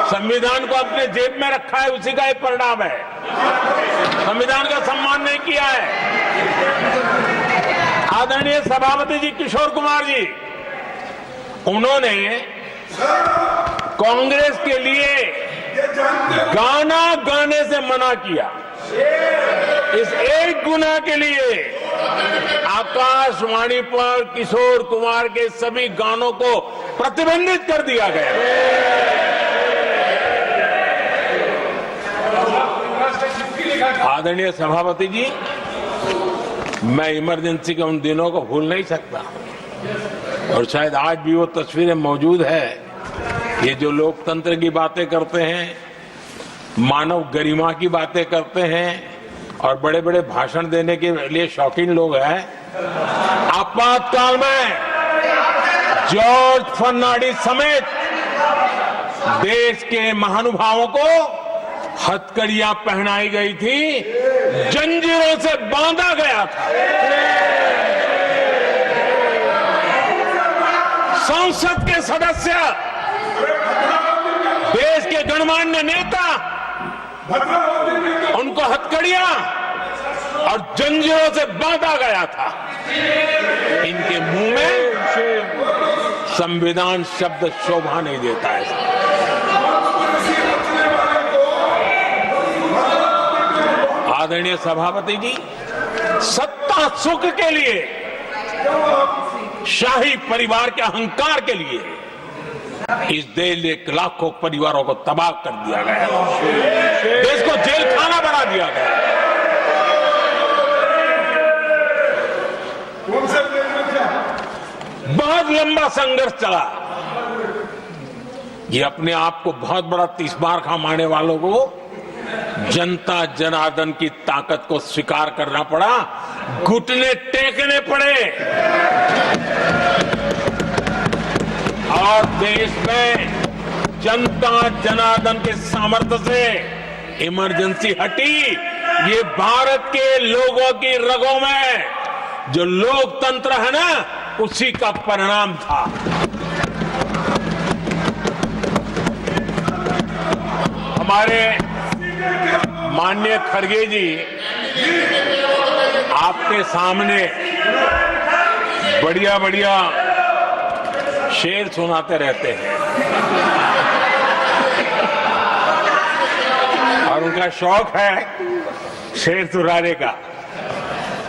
संविधान को अपने जेब में रखा है, उसी का एक परिणाम है। संविधान का सम्मान नहीं किया है। आदरणीय सभापति जी किशोर कुमार जी, उन्होंने कांग्रेस के लिए गाना गाने से मना किया। इस एक गुनाह के लिए आकाशवाणी पर किशोर कुमार के सभी गानों को प्रतिबंधित कर दिया गया। आदरणीय सभापति जी, मैं इमरजेंसी के उन दिनों को भूल नहीं सकता, और शायद आज भी वो तस्वीरें मौजूद है। ये जो लोकतंत्र की बातें करते हैं, मानव गरिमा की बातें करते हैं, और बड़े बड़े भाषण देने के लिए शौकीन लोग हैं, आपातकाल में जॉर्ज फर्नांडिस समेत देश के महानुभावों को हथकड़ियां पहनाई गई थी, जंजीरों से बांधा गया था। संसद के सदस्य, देश के गणमान्य नेता, उनको हथकड़ियां और जंजीरों से बांधा गया था। इनके मुंह में संविधान शब्द शोभा नहीं देता है। आदरणीय सभापति जी, सत्ता सुख के लिए, शाही परिवार के अहंकार के लिए इस देश के लाखों परिवारों को तबाह कर दिया गया, देश को जेल खाना बना दिया गया। बहुत लंबा संघर्ष चला। ये अपने आप को बहुत बड़ा तीसमार खा मारने वालों को जनता जनार्दन की ताकत को स्वीकार करना पड़ा, घुटने टेकने पड़े और देश में जनता जनार्दन के सामर्थ्य से इमरजेंसी हटी। ये भारत के लोगों की रगों में जो लोकतंत्र है ना, उसी का परिणाम था। हमारे माननीय खड़गे जी आपके सामने बढ़िया बढ़िया शेर सुनाते रहते हैं और उनका शौक है शेर सुनाने का,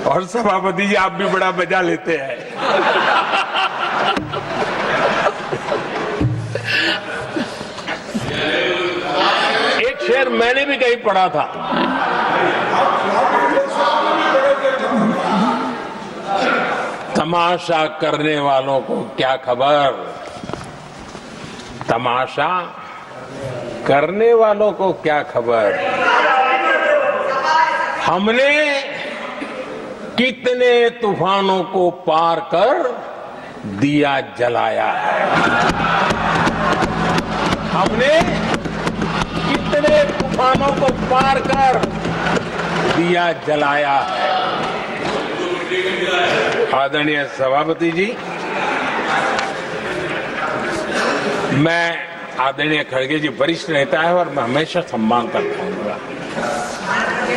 और सभापति जी आप भी बड़ा मजा लेते हैं। एक शेर मैंने भी कहीं पढ़ा था, तमाशा करने वालों को क्या खबर, तमाशा करने वालों को क्या खबर, हमने कितने तूफानों को पार कर दिया जलाया है, हमने कितने तूफानों को पार कर दिया जलाया है। आदरणीय सभापति जी, मैं आदरणीय खड़गे जी वरिष्ठ नेता है और मैं हमेशा सम्मान करता हूँ,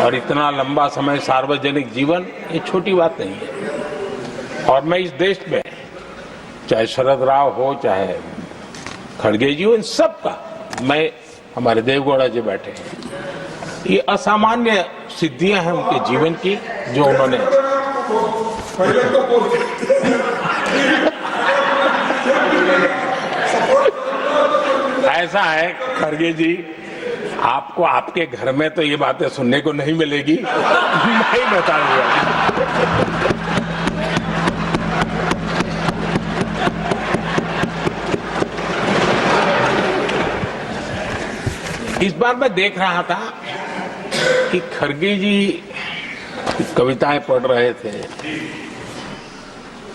और इतना लंबा समय सार्वजनिक जीवन ये छोटी बात नहीं है। और मैं इस देश में चाहे शरद राव हो चाहे खड़गे जी हो, इन सब का, मैं हमारे देवगौड़ा जी बैठे हैं, ये असामान्य सिद्धियां हैं उनके जीवन की जो उन्होंने ऐसा है खड़गे जी, आपको आपके घर में तो ये बातें सुनने को नहीं मिलेगी, नहीं बताऊंगा। इस बार मैं देख रहा था कि खड़गे जी कविताएं पढ़ रहे थे,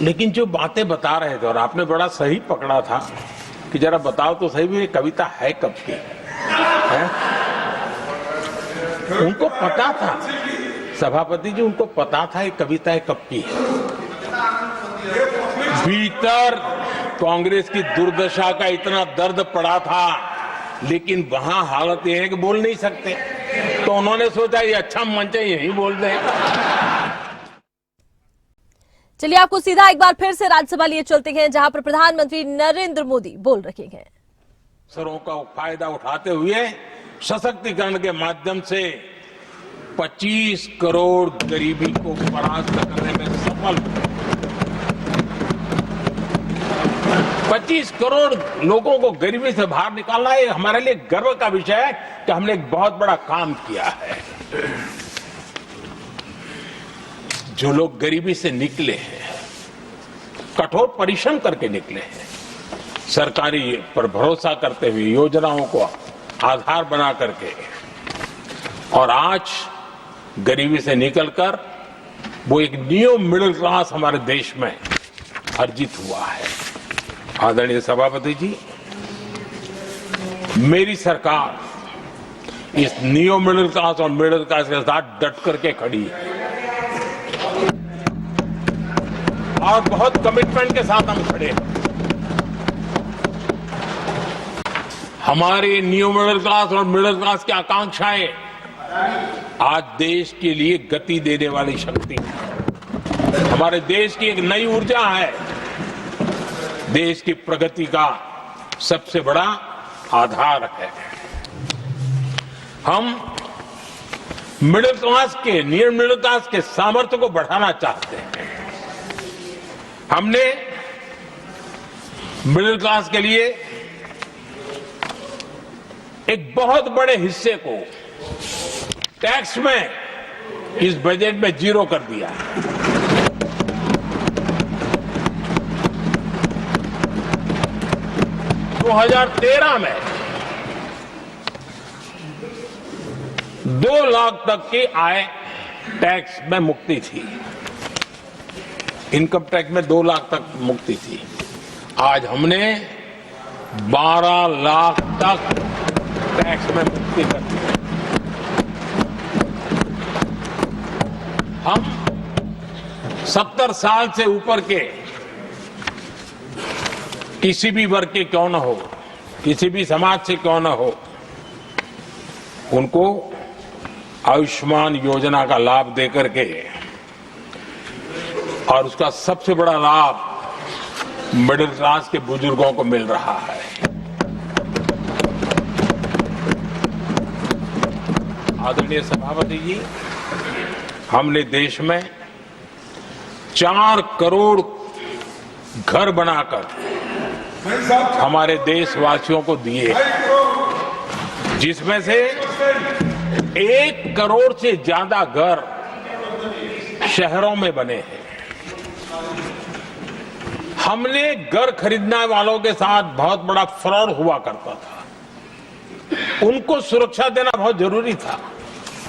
लेकिन जो बातें बता रहे थे, और आपने बड़ा सही पकड़ा था कि जरा बताओ तो सही भी ये कविता है कब की है? उनको पता था, सभापति जी उनको पता था ये कविता कब की है। भीतर कांग्रेस की दुर्दशा का इतना दर्द पड़ा था, लेकिन वहां हालत यह है कि बोल नहीं सकते, तो उन्होंने सोचा ये अच्छा मंच है, यही बोल दें। चलिए आपको सीधा एक बार फिर से राज्यसभा लिए चलते हैं, जहां पर प्रधानमंत्री नरेंद्र मोदी बोल रहे हैं। अवसरों का फायदा उठाते हुए सशक्तिकरण के माध्यम से 25 करोड़ गरीबी को परास्त करने में सफल, 25 करोड़ लोगों को गरीबी से बाहर निकालना है हमारे लिए गर्व का विषय है कि हमने एक बहुत बड़ा काम किया है। जो लोग गरीबी से निकले हैं, कठोर परिश्रम करके निकले हैं, सरकारी पर भरोसा करते हुए योजनाओं को आधार बना करके, और आज गरीबी से निकलकर वो एक न्यू मिडिल क्लास हमारे देश में अर्जित हुआ है। आदरणीय सभापति जी, मेरी सरकार इस न्यू मिडिल क्लास और मिडिल क्लास के साथ डट करके खड़ी है और बहुत कमिटमेंट के साथ हम खड़े हैं। हमारी न्यू मिडिल क्लास और मिडिल क्लास की आकांक्षाएं आज देश के लिए गति देने वाली शक्ति है। हमारे देश की एक नई ऊर्जा है, देश की प्रगति का सबसे बड़ा आधार है। हम मिडिल क्लास के, नियर मिडिल क्लास के सामर्थ्य को बढ़ाना चाहते हैं। हमने मिडिल क्लास के लिए एक बहुत बड़े हिस्से को टैक्स में इस बजट में जीरो कर दिया है। 2013 में 2 लाख तक की आय टैक्स में मुक्ति थी, इनकम टैक्स में 2 लाख तक मुक्ति थी। आज हमने 12 लाख तक टैक्स में मुक्ति कर दी। हम 70 साल से ऊपर के किसी भी वर्ग के क्यों न हो, किसी भी समाज से क्यों न हो, उनको आयुष्मान योजना का लाभ देकर के, और उसका सबसे बड़ा लाभ मिडिल क्लास के बुजुर्गों को मिल रहा है। आदरणीय सभापति जी, हमने देश में 4 करोड़ घर बनाकर हमारे देशवासियों को दिए, जिसमें से 1 करोड़ से ज्यादा घर शहरों में बने हैं। हमने घर खरीदने वालों के साथ बहुत बड़ा फ्रॉड हुआ करता था, उनको सुरक्षा देना बहुत जरूरी था,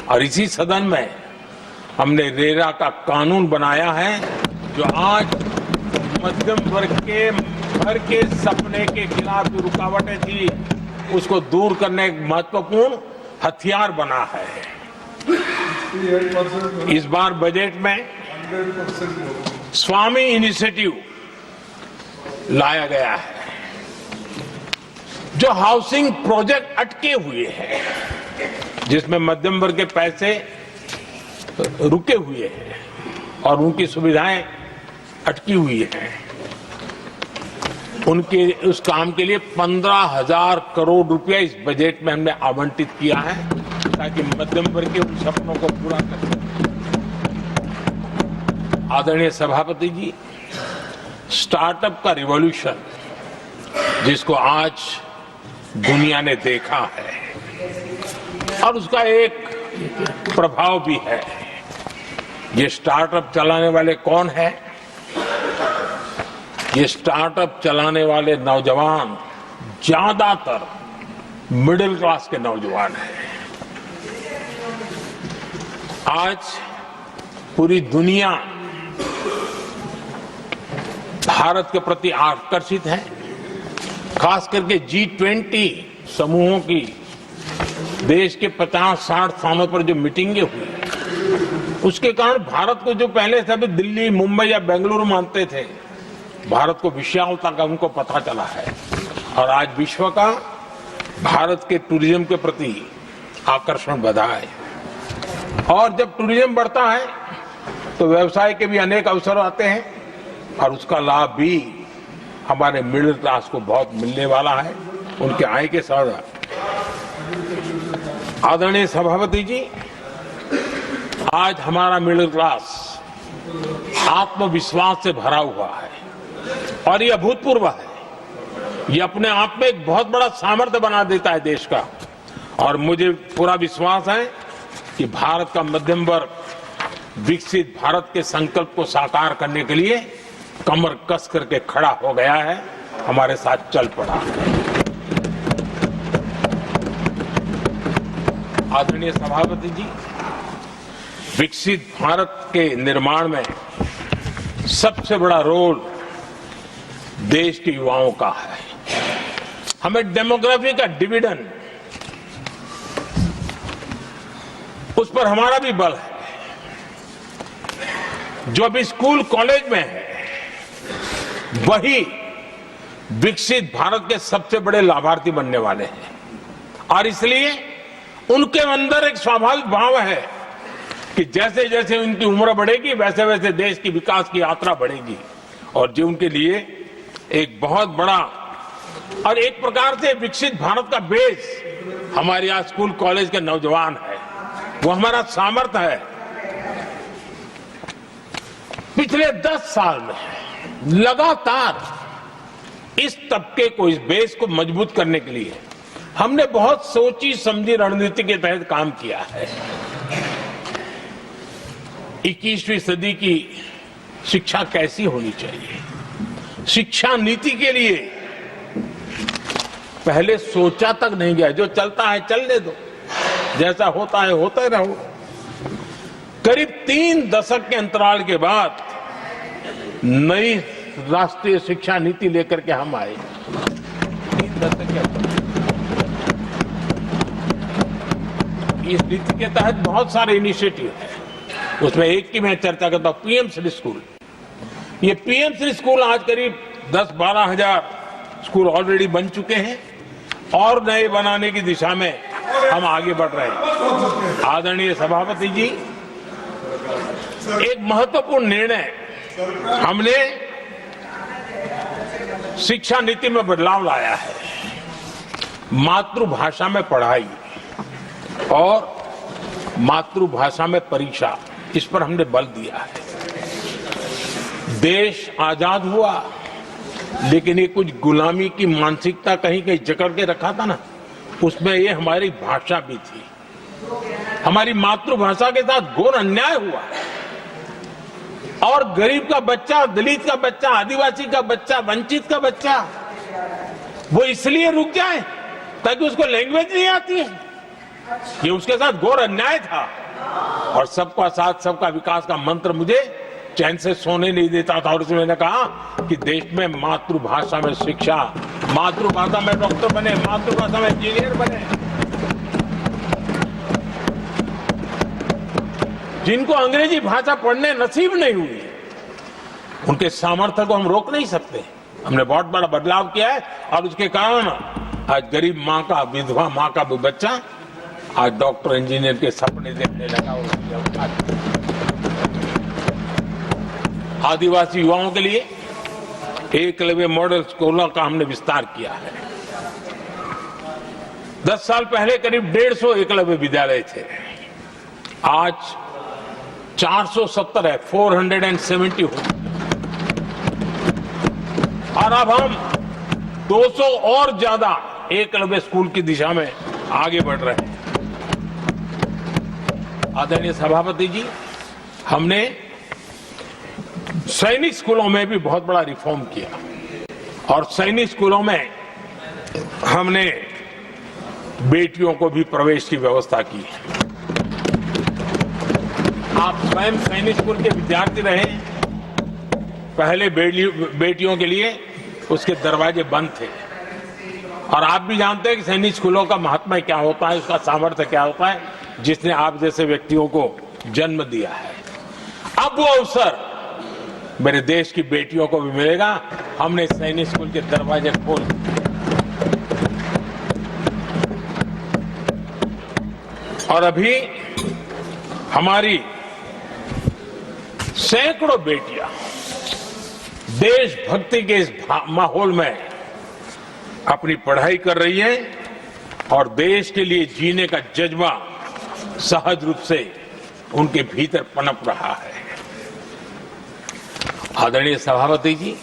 और इसी सदन में हमने रेरा का कानून बनाया है, जो आज मध्यम वर्ग के घर के सपने के खिलाफ जो रुकावटें थी, उसको दूर करने एक महत्वपूर्ण हथियार बना है। इस बार बजट में स्वामी इनिशिएटिव लाया गया है, जो हाउसिंग प्रोजेक्ट अटके हुए हैं, जिसमें मध्यम वर्ग के पैसे रुके हुए हैं और उनकी सुविधाएं अटकी हुई हैं, उनके उस काम के लिए 15,000 करोड़ रुपया इस बजट में हमने आवंटित किया है, ताकि मध्यम वर्ग के उन सपनों को पूरा कर सकें। आदरणीय सभापति जी, स्टार्टअप का रिवॉल्यूशन जिसको आज दुनिया ने देखा है, और उसका एक प्रभाव भी है। ये स्टार्टअप चलाने वाले कौन है? ये स्टार्टअप चलाने वाले नौजवान ज्यादातर मिडिल क्लास के नौजवान हैं। आज पूरी दुनिया भारत के प्रति आकर्षित है, खास करके G20 समूहों की देश के 50-60 स्थानों पर जो मीटिंगें हुई, उसके कारण भारत को जो पहले सभी दिल्ली, मुंबई या बेंगलुरु मानते थे, भारत को विशालता का उनको पता चला है, और आज विश्व का भारत के टूरिज्म के प्रति आकर्षण बढ़ा है। और जब टूरिज्म बढ़ता है तो व्यवसाय के भी अनेक अवसर आते हैं, और उसका लाभ भी हमारे मिडिल क्लास को बहुत मिलने वाला है, उनके आय के साथ। आदरणीय सभापति जी, आज हमारा मिडिल क्लास आत्मविश्वास से भरा हुआ है, और ये अभूतपूर्व है। ये अपने आप में एक बहुत बड़ा सामर्थ्य बना देता है देश का, और मुझे पूरा विश्वास है कि भारत का मध्यम वर्ग विकसित भारत के संकल्प को साकार करने के लिए कमर कस करके खड़ा हो गया है, हमारे साथ चल पड़ा है। आदरणीय सभापति जी, विकसित भारत के निर्माण में सबसे बड़ा रोल देश के युवाओं का है। हमें डेमोग्राफी का डिविडेंड, उस पर हमारा भी बल है। जो अभी स्कूल कॉलेज में है, वही विकसित भारत के सबसे बड़े लाभार्थी बनने वाले हैं, और इसलिए उनके अंदर एक स्वाभाविक भाव है कि जैसे जैसे उनकी उम्र बढ़ेगी, वैसे वैसे देश की विकास की यात्रा बढ़ेगी, और जो उनके लिए एक बहुत बड़ा और एक प्रकार से विकसित भारत का बेस हमारे यहाँ स्कूल कॉलेज के नौजवान है, वो हमारा सामर्थ्य है। पिछले 10 साल में लगातार इस तबके को, इस बेस को मजबूत करने के लिए हमने बहुत सोची समझी रणनीति के तहत काम किया है। 21वीं सदी की शिक्षा कैसी होनी चाहिए, शिक्षा नीति के लिए पहले सोचा तक नहीं गया। जो चलता है चलने दो, जैसा होता है होते रहो। करीब 3 दशक के अंतराल के बाद नई राष्ट्रीय शिक्षा नीति लेकर के हम आए। 3 दशक के अंतराल, इस नीति के तहत बहुत सारे इनिशिएटिव है। उसमें एक की मैं चर्चा करता हूं, पीएम श्री स्कूल। ये पीएम श्री स्कूल आज करीब 10-12 हजार स्कूल ऑलरेडी बन चुके हैं और नए बनाने की दिशा में हम आगे बढ़ रहे हैं। आदरणीय सभापति जी, एक महत्वपूर्ण निर्णय हमने शिक्षा नीति में बदलाव लाया है। मातृभाषा में पढ़ाई और मातृभाषा में परीक्षा, इस पर हमने बल दिया है। देश आजाद हुआ, लेकिन ये कुछ गुलामी की मानसिकता कहीं कहीं जकड़ के रखा था ना, उसमें ये हमारी भाषा भी थी। हमारी मातृभाषा के साथ घोर अन्याय हुआ और गरीब का बच्चा, दलित का बच्चा, आदिवासी का बच्चा, वंचित का बच्चा वो इसलिए रुक जाए ताकि उसको लैंग्वेज नहीं आती है। ये उसके साथ घोर अन्याय था। और सबका साथ सबका विकास का मंत्र मुझे चैन से सोने नहीं देता था। और इसमें मैंने कहा कि देश में मातृभाषा में शिक्षा, मातृभाषा में डॉक्टर बने, मातृभाषा में इंजीनियर बने। जिनको अंग्रेजी भाषा पढ़ने नसीब नहीं हुई, उनके सामर्थ्य को हम रोक नहीं सकते। हमने बहुत बड़ा बदलाव किया है और उसके कारण आज गरीब माँ का, विधवा माँ का भी बच्चा आज डॉक्टर इंजीनियर के सपने देखने लगा। आदिवासी युवाओं के लिए एकलव्य मॉडल स्कूलों का हमने विस्तार किया है। 10 साल पहले करीब 150 एकलव्य विद्यालय थे, आज 470 है, 470 हो। और अब हम 200 और ज्यादा एकलव्य स्कूल की दिशा में आगे बढ़ रहे हैं। आदरणीय सभापति जी, हमने सैनिक स्कूलों में भी बहुत बड़ा रिफॉर्म किया और सैनिक स्कूलों में हमने बेटियों को भी प्रवेश की व्यवस्था की। आप स्वयं सैनिक स्कूल के विद्यार्थी रहे। पहले बेटियों के लिए उसके दरवाजे बंद थे और आप भी जानते हैं कि सैनिक स्कूलों का महात्मा क्या होता है, उसका सामर्थ्य क्या होता है, जिसने आप जैसे व्यक्तियों को जन्म दिया है। अब वो अवसर मेरे देश की बेटियों को भी मिलेगा। हमने सैनिक स्कूल के दरवाजे खोल और अभी हमारी सैकड़ों बेटियां देशभक्ति के इस माहौल में अपनी पढ़ाई कर रही हैं और देश के लिए जीने का जज्बा सहज रूप से उनके भीतर पनप रहा है। आदरणीय सभापति जी,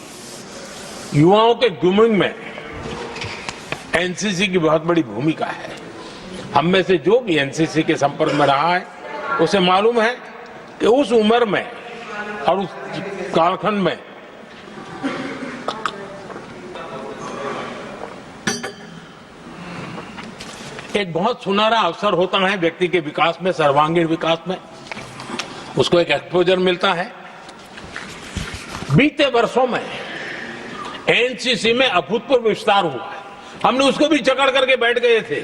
युवाओं के ग्रूमिंग में एनसीसी की बहुत बड़ी भूमिका है। हम में से जो भी एनसीसी के संपर्क में रहा है उसे मालूम है कि उस उम्र में और उस कालखंड में एक बहुत सुनहरा अवसर होता है व्यक्ति के विकास में, सर्वांगीण विकास में। उसको एक एक्सपोजर मिलता है। बीते वर्षों में एनसीसी में अभूतपूर्व विस्तार हुआ है। हमने उसको भी जकड़ करके बैठ गए थे।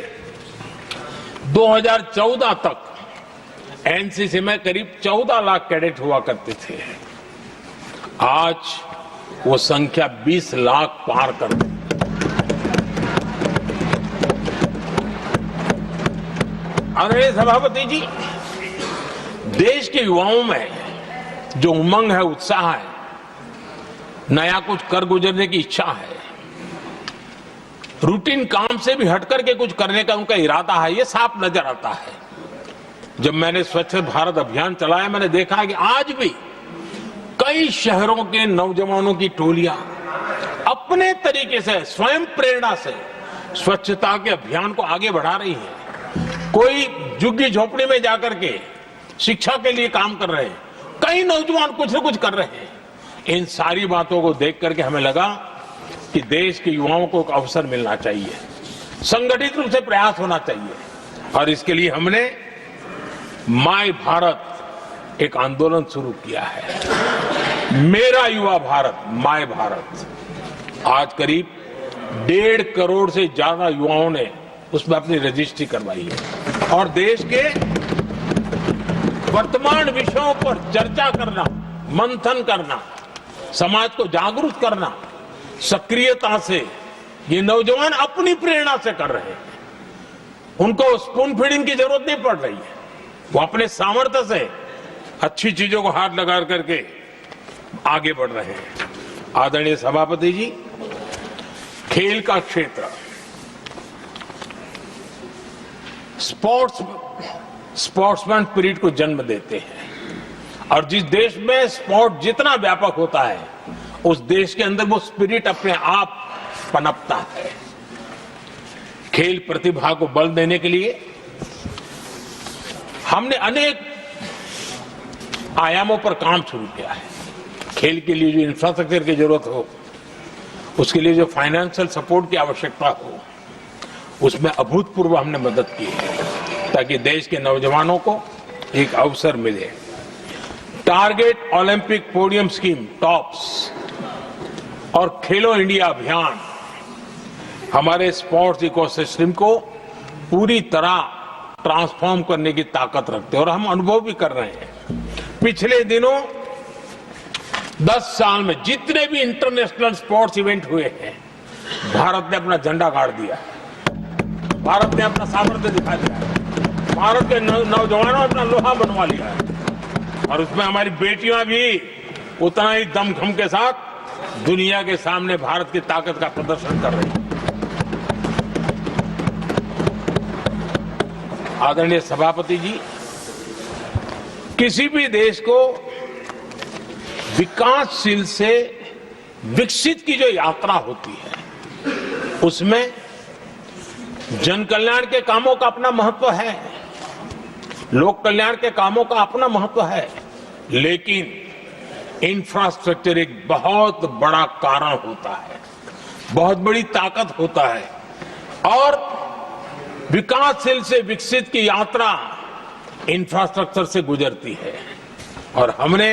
2014 तक एनसीसी में करीब 14 लाख कैडेट हुआ करते थे। आज वो संख्या 20 लाख पार कर गई। आदरणीय सभापति जी, देश के युवाओं में जो उमंग है, उत्साह है, नया कुछ कर गुजरने की इच्छा है, रूटीन काम से भी हटकर के कुछ करने का उनका इरादा है, ये साफ नजर आता है। जब मैंने स्वच्छ भारत अभियान चलाया, मैंने देखा कि आज भी कई शहरों के नौजवानों की टोलियां अपने तरीके से स्वयं प्रेरणा से स्वच्छता के अभियान को आगे बढ़ा रही है। कोई झुग्गी झोपड़ी में जाकर के शिक्षा के लिए काम कर रहे हैं, कई नौजवान कुछ न कुछ कर रहे हैं। इन सारी बातों को देख करके हमें लगा कि देश के युवाओं को एक अवसर मिलना चाहिए, संगठित रूप से प्रयास होना चाहिए, और इसके लिए हमने माय भारत एक आंदोलन शुरू किया है। मेरा युवा भारत, माय भारत। आज करीब 1.5 करोड़ से ज्यादा युवाओं ने उसमें अपनी रजिस्ट्री करवाई है, और देश के वर्तमान विषयों पर चर्चा करना, मंथन करना, समाज को जागरूक करना, सक्रियता से ये नौजवान अपनी प्रेरणा से कर रहे हैं। उनको स्पून फीडिंग की जरूरत नहीं पड़ रही है, वो अपने सामर्थ्य से अच्छी चीजों को हाथ लगा करके आगे बढ़ रहे हैं। आदरणीय सभापति जी, खेल का क्षेत्र, स्पोर्ट्समैन स्पिरिट को जन्म देते हैं, और जिस देश में स्पोर्ट जितना व्यापक होता है, उस देश के अंदर वो स्पिरिट अपने आप पनपता है। खेल प्रतिभा को बल देने के लिए हमने अनेक आयामों पर काम शुरू किया है। खेल के लिए जो इंफ्रास्ट्रक्चर की जरूरत हो, उसके लिए जो फाइनेंशियल सपोर्ट की आवश्यकता हो, उसमें अभूतपूर्व हमने मदद की है, ताकि देश के नौजवानों को एक अवसर मिले। Target Olympic podium scheme, tops, और खेलो इंडिया अभियान हमारे स्पोर्ट्स इकोसिस्टम को पूरी तरह ट्रांसफॉर्म करने की ताकत रखते हैं, और हम अनुभव भी कर रहे हैं। पिछले दिनों 10 साल में जितने भी इंटरनेशनल स्पोर्ट्स इवेंट हुए हैं, भारत ने अपना झंडा गाड़ दिया, भारत ने अपना सामर्थ्य दिखा दिया है, भारत के नौजवानों ने अपना लोहा बनवा लिया है, और उसमें हमारी बेटियां भी उतना ही दमखम के साथ दुनिया के सामने भारत की ताकत का प्रदर्शन कर रही है। आदरणीय सभापति जी, किसी भी देश को विकासशील से विकसित की जो यात्रा होती है, उसमें जन कल्याण के कामों का अपना महत्व है, लोक कल्याण के कामों का अपना महत्व है, लेकिन इंफ्रास्ट्रक्चर एक बहुत बड़ा कारण होता है, बहुत बड़ी ताकत होता है, और विकासशील से विकसित की यात्रा इंफ्रास्ट्रक्चर से गुजरती है, और हमने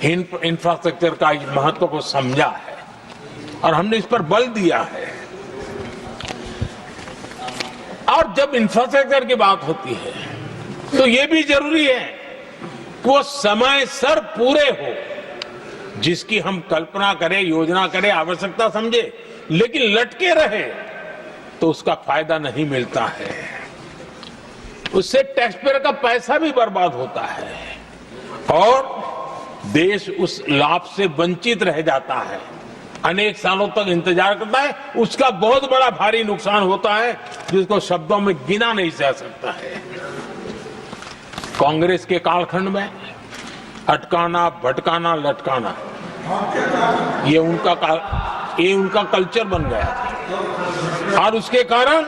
इंफ्रास्ट्रक्चर का महत्व को समझा है, और हमने इस पर बल दिया है। और जब इंफ्रास्ट्रक्चर की बात होती है, तो ये भी जरूरी है कि वो समय सर पूरे हो, जिसकी हम कल्पना करें, योजना करें, आवश्यकता समझे, लेकिन लटके रहे तो उसका फायदा नहीं मिलता है, उससे टैक्स पेयर का पैसा भी बर्बाद होता है, और देश उस लाभ से वंचित रह जाता है, अनेक सालों तक इंतजार करता है, उसका बहुत बड़ा भारी नुकसान होता है, जिसको शब्दों में गिना नहीं जा सकता है। कांग्रेस के कालखंड में अटकाना, भटकाना, लटकाना, ये उनका कल्चर बन गया था, और उसके कारण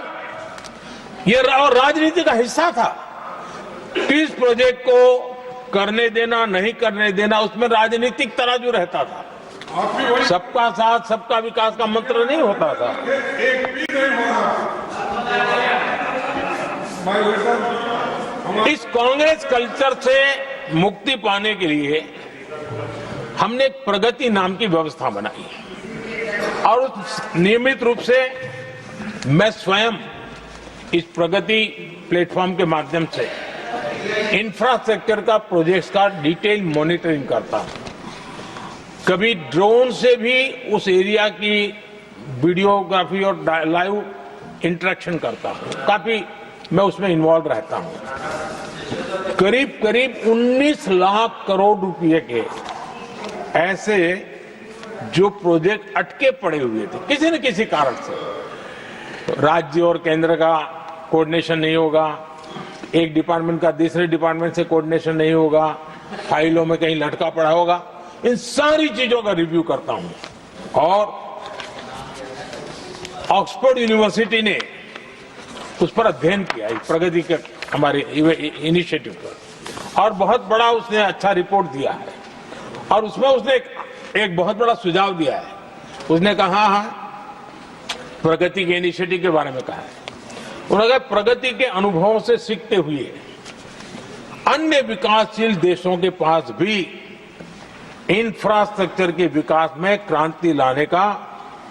ये राजनीति का हिस्सा था। इस प्रोजेक्ट को करने देना, नहीं करने देना, उसमें राजनीतिक तराजू रहता था। सबका साथ, सबका विकास का मंत्र नहीं होता था। इस कांग्रेस कल्चर से मुक्ति पाने के लिए हमने एक प्रगति नाम की व्यवस्था बनाई, और नियमित रूप से मैं स्वयं इस प्रगति प्लेटफॉर्म के माध्यम से इंफ्रास्ट्रक्चर का प्रोजेक्ट्स का डिटेल मॉनिटरिंग करता हूं। कभी ड्रोन से भी उस एरिया की वीडियोग्राफी और लाइव इंटरेक्शन करता हूं, काफी मैं उसमें इन्वॉल्व रहता हूं। करीब करीब 19 लाख करोड़ रुपए के ऐसे जो प्रोजेक्ट अटके पड़े हुए थे किसी न किसी कारण से, राज्य और केंद्र का कोऑर्डिनेशन नहीं होगा, एक डिपार्टमेंट का दूसरे डिपार्टमेंट से कोऑर्डिनेशन नहीं होगा, फाइलों में कहीं लटका पड़ा होगा, इन सारी चीजों का रिव्यू करता हूं। और ऑक्सफोर्ड यूनिवर्सिटी ने उस पर अध्ययन किया, इस प्रगति के हमारे इनिशिएटिव पर, और बहुत बड़ा उसने अच्छा रिपोर्ट दिया है। और उसमें उसने एक बहुत बड़ा सुझाव दिया है। उसने कहा प्रगति के इनिशिएटिव के बारे में कहा है, उन्होंने कहा प्रगति के अनुभवों से सीखते हुए अन्य विकासशील देशों के पास भी इंफ्रास्ट्रक्चर के विकास में क्रांति लाने का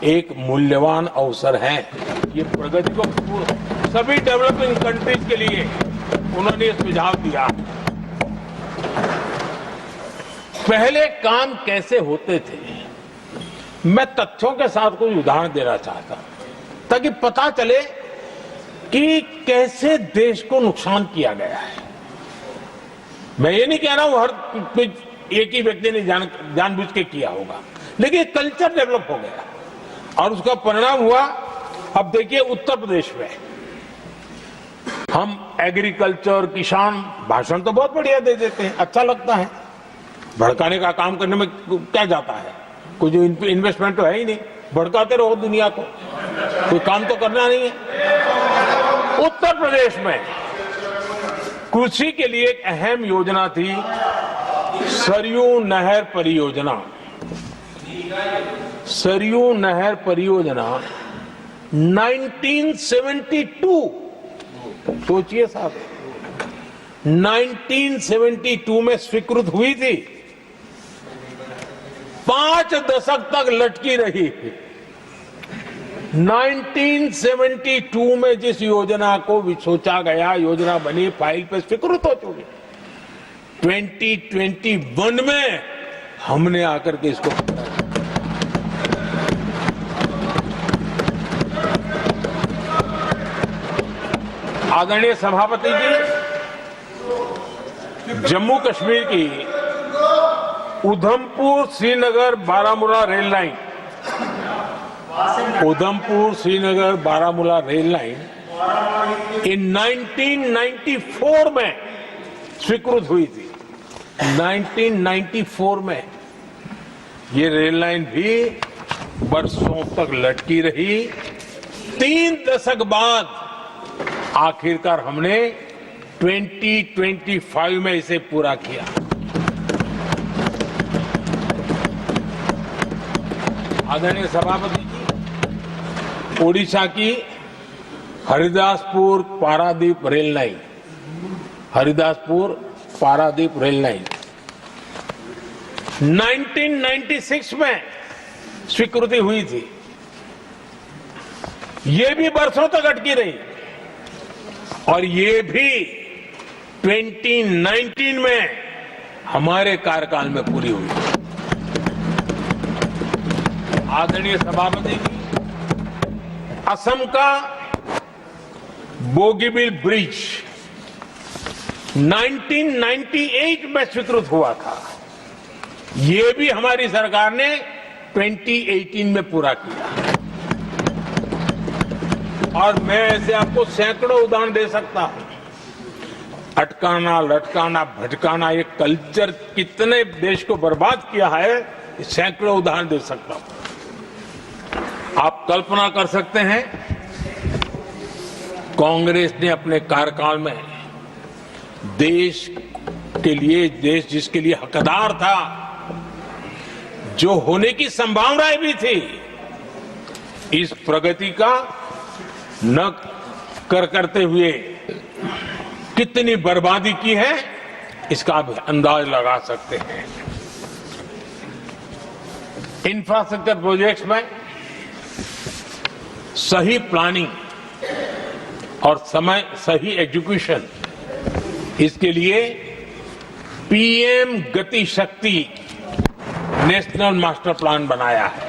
एक मूल्यवान अवसर है। ये प्रगति को सभी डेवलपिंग कंट्रीज के लिए उन्होंने ये सुझाव दिया। पहले काम कैसे होते थे, मैं तथ्यों के साथ कुछ उदाहरण देना चाहता हूं ताकि पता चले कि कैसे देश को नुकसान किया गया है। मैं ये नहीं कह रहा हूं हर एक ही व्यक्ति ने जानबूझ के किया होगा, लेकिन कल्चर डेवलप हो गया और उसका परिणाम हुआ। अब देखिए उत्तर प्रदेश में हम एग्रीकल्चर, किसान, भाषण तो बहुत बढ़िया दे देते हैं, अच्छा लगता है, भड़काने का काम करने में क्या जाता है, कुछ इन्वेस्टमेंट तो है ही नहीं, भड़काते रहो दुनिया को, कोई काम तो करना नहीं है। उत्तर प्रदेश में कृषि के लिए एक अहम योजना थी, सरयू नहर परियोजना। सरयू नहर परियोजना 1972, सोचिए साहब, 1972 में स्वीकृत हुई थी, 5 दशक तक लटकी रही। 1972 में जिस योजना को सोचा गया, योजना बनी, फाइल पे स्वीकृत हो चुकी, 2021 में हमने आकर के इसको आदरणीय सभापति जी, जम्मू कश्मीर की Udhampur Srinagar Baramulla rail line, Udhampur Srinagar Baramulla rail line in 1994 में स्वीकृत हुई थी। 1994 में ये रेल लाइन भी बरसों तक लटकी रही। 3 दशक बाद आखिरकार हमने 2025 में इसे पूरा किया। आदरणीय सभापति जी, ओडिशा की Haridaspur Paradip rail line, Haridaspur Paradip rail line 1996 में स्वीकृति हुई थी, ये भी बरसों तक अटकी रही और ये भी 2019 में हमारे कार्यकाल में पूरी हुई। आदरणीय सभापति जी, असम का बोगीबिल ब्रिज 1998 में स्वीकृत हुआ था, ये भी हमारी सरकार ने 2018 में पूरा किया। और मैं ऐसे आपको सैकड़ों उदाहरण दे सकता हूं। अटकाना, लटकाना, भटकाना, ये कल्चर कितने देश को बर्बाद किया है, सैकड़ों उदाहरण दे सकता हूं। आप कल्पना कर सकते हैं, कांग्रेस ने अपने कार्यकाल में देश के लिए, देश जिसके लिए हकदार था, जो होने की संभावनाएं भी थी, इस प्रगति का न करते हुए कितनी बर्बादी की है, इसका आप अंदाज लगा सकते हैं। इंफ्रास्ट्रक्चर प्रोजेक्ट्स में सही प्लानिंग और सही एग्जीक्यूशन, इसके लिए पीएम गति शक्ति नेशनल मास्टर प्लान बनाया है।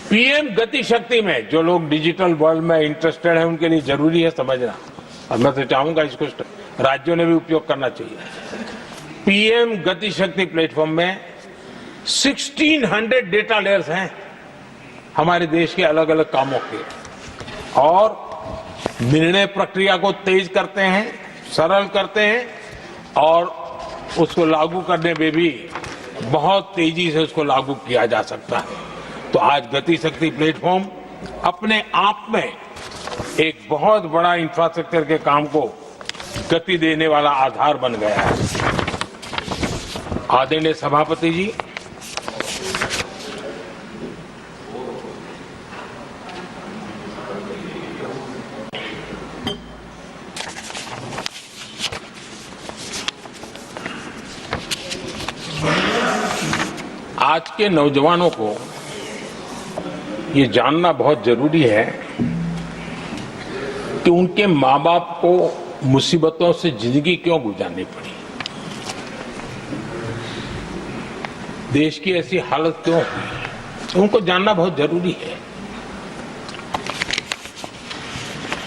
पीएम गति शक्ति में जो लोग डिजिटल वर्ल्ड में इंटरेस्टेड हैं, उनके लिए जरूरी है समझना, और मैं तो चाहूंगा इसको राज्यों ने भी उपयोग करना चाहिए। पीएम गति शक्ति प्लेटफॉर्म में 1600 डेटा लेयर्स हैं हमारे देश के अलग अलग कामों के, और निर्णय प्रक्रिया को तेज करते हैं, सरल करते हैं, और उसको लागू करने में भी बहुत तेजी से उसको लागू किया जा सकता है। तो आज गति शक्ति प्लेटफॉर्म अपने आप में एक बहुत बड़ा इंफ्रास्ट्रक्चर के काम को गति देने वाला आधार बन गया है। आदरणीय सभापति जी, आज के नौजवानों को ये जानना बहुत जरूरी है कि उनके माँ बाप को मुसीबतों से जिंदगी क्यों गुजारनी पड़ी, देश की ऐसी हालत क्यों हुई, उनको जानना बहुत जरूरी है।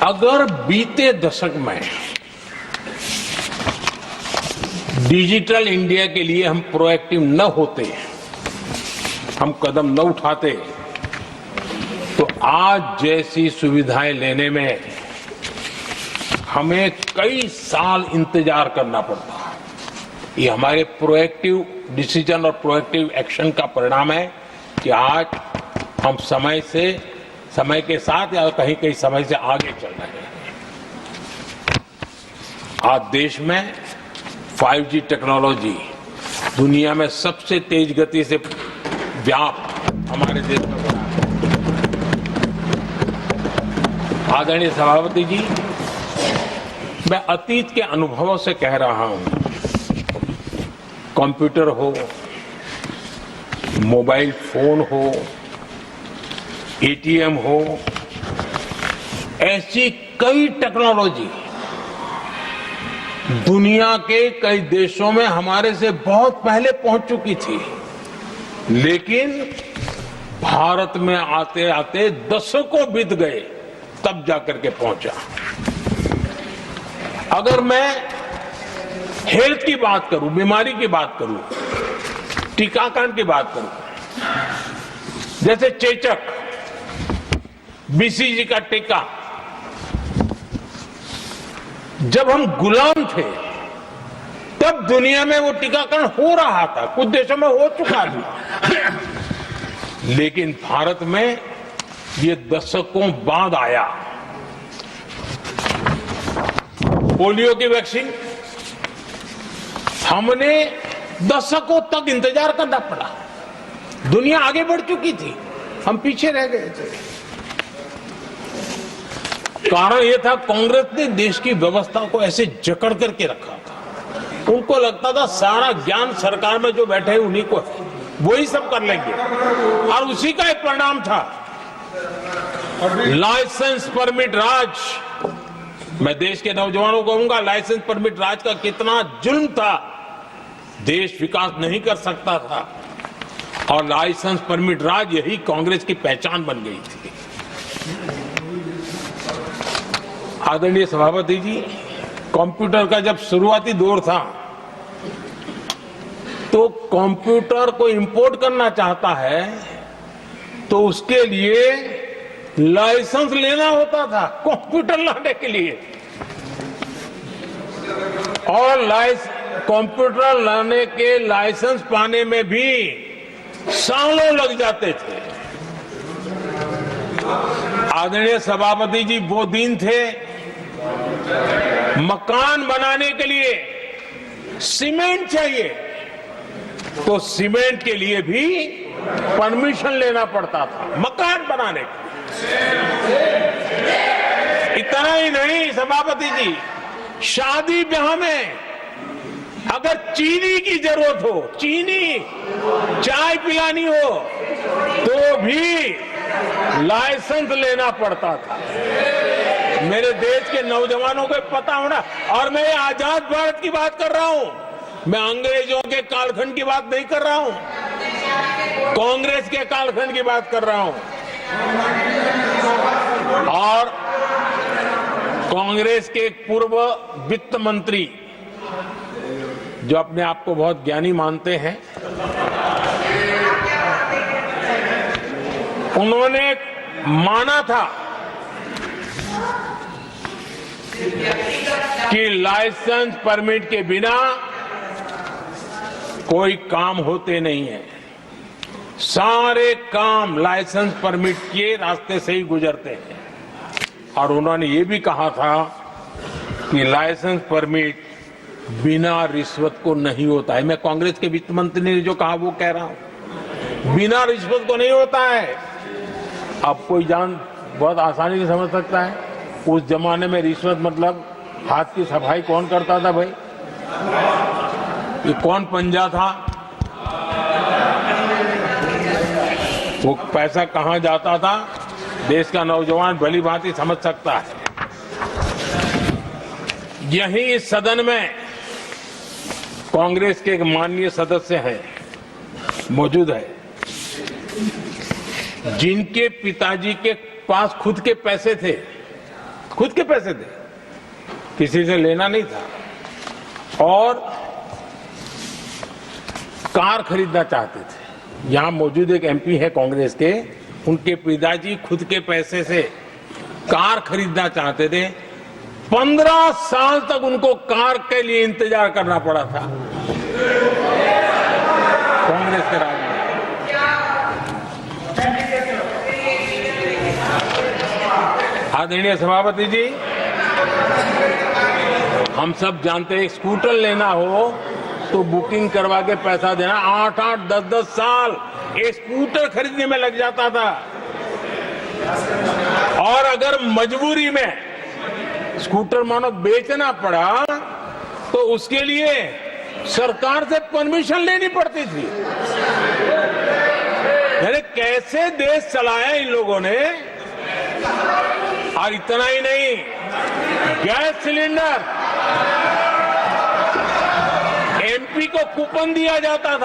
अगर बीते दशक में डिजिटल इंडिया के लिए हम प्रोएक्टिव न होते, हम कदम न उठाते, तो आज जैसी सुविधाएं लेने में हमें कई साल इंतजार करना पड़ता। ये हमारे प्रोएक्टिव डिसीजन और प्रोएक्टिव एक्शन का परिणाम है कि आज हम समय के साथ या कहीं कहीं समय से आगे चल रहे हैं। आज देश में 5G टेक्नोलॉजी दुनिया में सबसे तेज गति से व्याप्त हमारे देश में हो रहा है। आदरणीय सभापति जी, मैं अतीत के अनुभवों से कह रहा हूं, कंप्यूटर हो, मोबाइल फोन हो, एटीएम हो, ऐसी कई टेक्नोलॉजी दुनिया के कई देशों में हमारे से बहुत पहले पहुंच चुकी थी, लेकिन भारत में आते आते दशकों बीत गए तब जाकर के पहुंचा। अगर मैं हेल्थ की बात करूं, बीमारी की बात करूं, टीकाकरण की बात करूं, जैसे चेचक, बीसीजी का टीका, जब हम गुलाम थे तब दुनिया में वो टीकाकरण हो रहा था, कुछ देशों में हो चुका था, लेकिन भारत में ये दशकों बाद आया। पोलियो की वैक्सीन हमने दशकों तक इंतजार करना पड़ा, दुनिया आगे बढ़ चुकी थी, हम पीछे रह गए थे। कारण यह था, कांग्रेस ने देश की व्यवस्था को ऐसे जकड़ करके रखा था। उनको लगता था सारा ज्ञान सरकार में जो बैठे हैं उन्हीं को है, वही सब कर लेंगे, और उसी का एक परिणाम था लाइसेंस परमिट राज। मैं देश के नौजवानों को कहूंगा, लाइसेंस परमिट राज का कितना जुल्म था, देश विकास नहीं कर सकता था, और लाइसेंस परमिट राज यही कांग्रेस की पहचान बन गई थी। आदरणीय सभापति जी, कंप्यूटर का जब शुरुआती दौर था तो कंप्यूटर को इंपोर्ट करना चाहता है तो उसके लिए लाइसेंस लेना होता था, कंप्यूटर लाने के लिए, और कंप्यूटर लाने के लाइसेंस पाने में भी सालों लग जाते थे। आदरणीय सभापति जी, वो दिन थे मकान बनाने के लिए सीमेंट चाहिए तो सीमेंट के लिए भी परमिशन लेना पड़ता था, मकान बनाने के। इतना ही नहीं सभापति जी, शादी ब्याह में अगर चीनी की जरूरत हो, चीनी चाय पिलानी हो, तो भी लाइसेंस लेना पड़ता था। मेरे देश के नौजवानों को पता होना, और मैं आजाद भारत की बात कर रहा हूं, मैं अंग्रेजों के कालखंड की बात नहीं कर रहा हूं, कांग्रेस के कालखंड की बात कर रहा हूं। और कांग्रेस के एक पूर्व वित्त मंत्री, जो अपने आप को बहुत ज्ञानी मानते हैं, उन्होंने माना था कि लाइसेंस परमिट के बिना कोई काम होते नहीं है। सारे काम लाइसेंस परमिट के रास्ते से ही गुजरते हैं। और उन्होंने ये भी कहा था कि लाइसेंस परमिट बिना रिश्वत को नहीं होता है। मैं कांग्रेस के वित्त मंत्री ने जो कहा वो कह रहा हूं, बिना रिश्वत को नहीं होता है। अब कोई बहुत आसानी से समझ सकता है, उस जमाने में रिश्वत मतलब हाथ की सफाई कौन करता था भाई? ये कौन पंजा था? वो पैसा कहां जाता था? देश का नौजवान भली भांति समझ सकता है। यही इस सदन में कांग्रेस के एक माननीय सदस्य हैं, मौजूद है, जिनके पिताजी के पास खुद के पैसे थे, किसी से लेना नहीं था, और कार खरीदना चाहते थे। यहां मौजूद एक एमपी है कांग्रेस के, उनके पिताजी खुद के पैसे से कार खरीदना चाहते थे। 15 साल तक उनको कार के लिए इंतजार करना पड़ा था कांग्रेस के राज में। आदरणीय सभापति जी, हम सब जानते हैं स्कूटर लेना हो तो बुकिंग करवा के पैसा देना, 8-8, 10-10 साल एक स्कूटर खरीदने में लग जाता था। और अगर मजबूरी में स्कूटर मानो बेचना पड़ा तो उसके लिए सरकार से परमिशन लेनी पड़ती थी। यानी कैसे देश चलाया इन लोगों ने। और इतना ही नहीं, गैस सिलेंडर एमपी को कूपन दिया जाता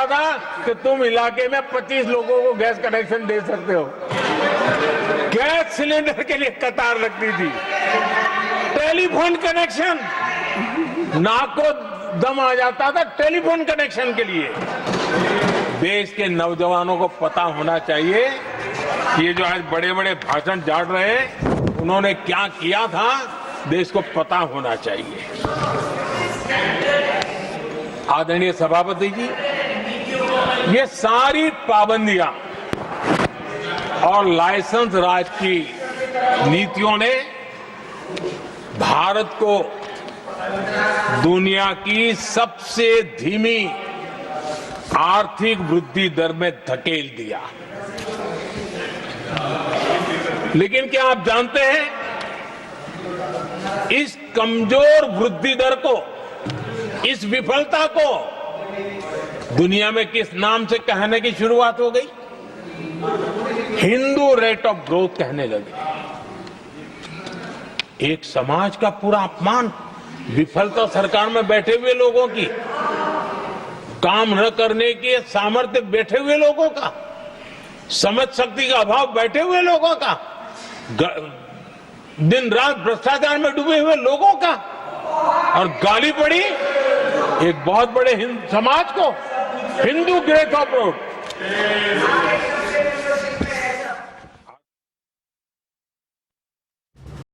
था, कि तुम इलाके में 25 लोगों को गैस कनेक्शन दे सकते हो। गैस सिलेंडर के लिए कतार लगती थी। टेलीफोन कनेक्शन, नाक को दम आ जाता था टेलीफोन कनेक्शन के लिए। देश के नौजवानों को पता होना चाहिए कि ये जो आज बड़े बड़े भाषण झाड़ रहे हैं, उन्होंने क्या किया था, देश को पता होना चाहिए। आदरणीय सभापति जी, ये सारी पाबंदियां और लाइसेंस राज की नीतियों ने भारत को दुनिया की सबसे धीमी आर्थिक वृद्धि दर में धकेल दिया। लेकिन क्या आप जानते हैं, इस कमजोर वृद्धि दर को, इस विफलता को दुनिया में किस नाम से कहने की शुरुआत हो गई? हिंदू रेट ऑफ ग्रोथ कहने लगे। एक समाज का पूरा अपमान, विफलता सरकार में बैठे हुए लोगों की, काम न करने के सामर्थ्य बैठे हुए लोगों का, समझ शक्ति का अभाव बैठे हुए लोगों का, दिन रात भ्रष्टाचार में डूबे हुए लोगों का, और गाली पड़ी एक बहुत बड़े समाज को, हिंदू ग्रेट ऑफ ग्रोथ।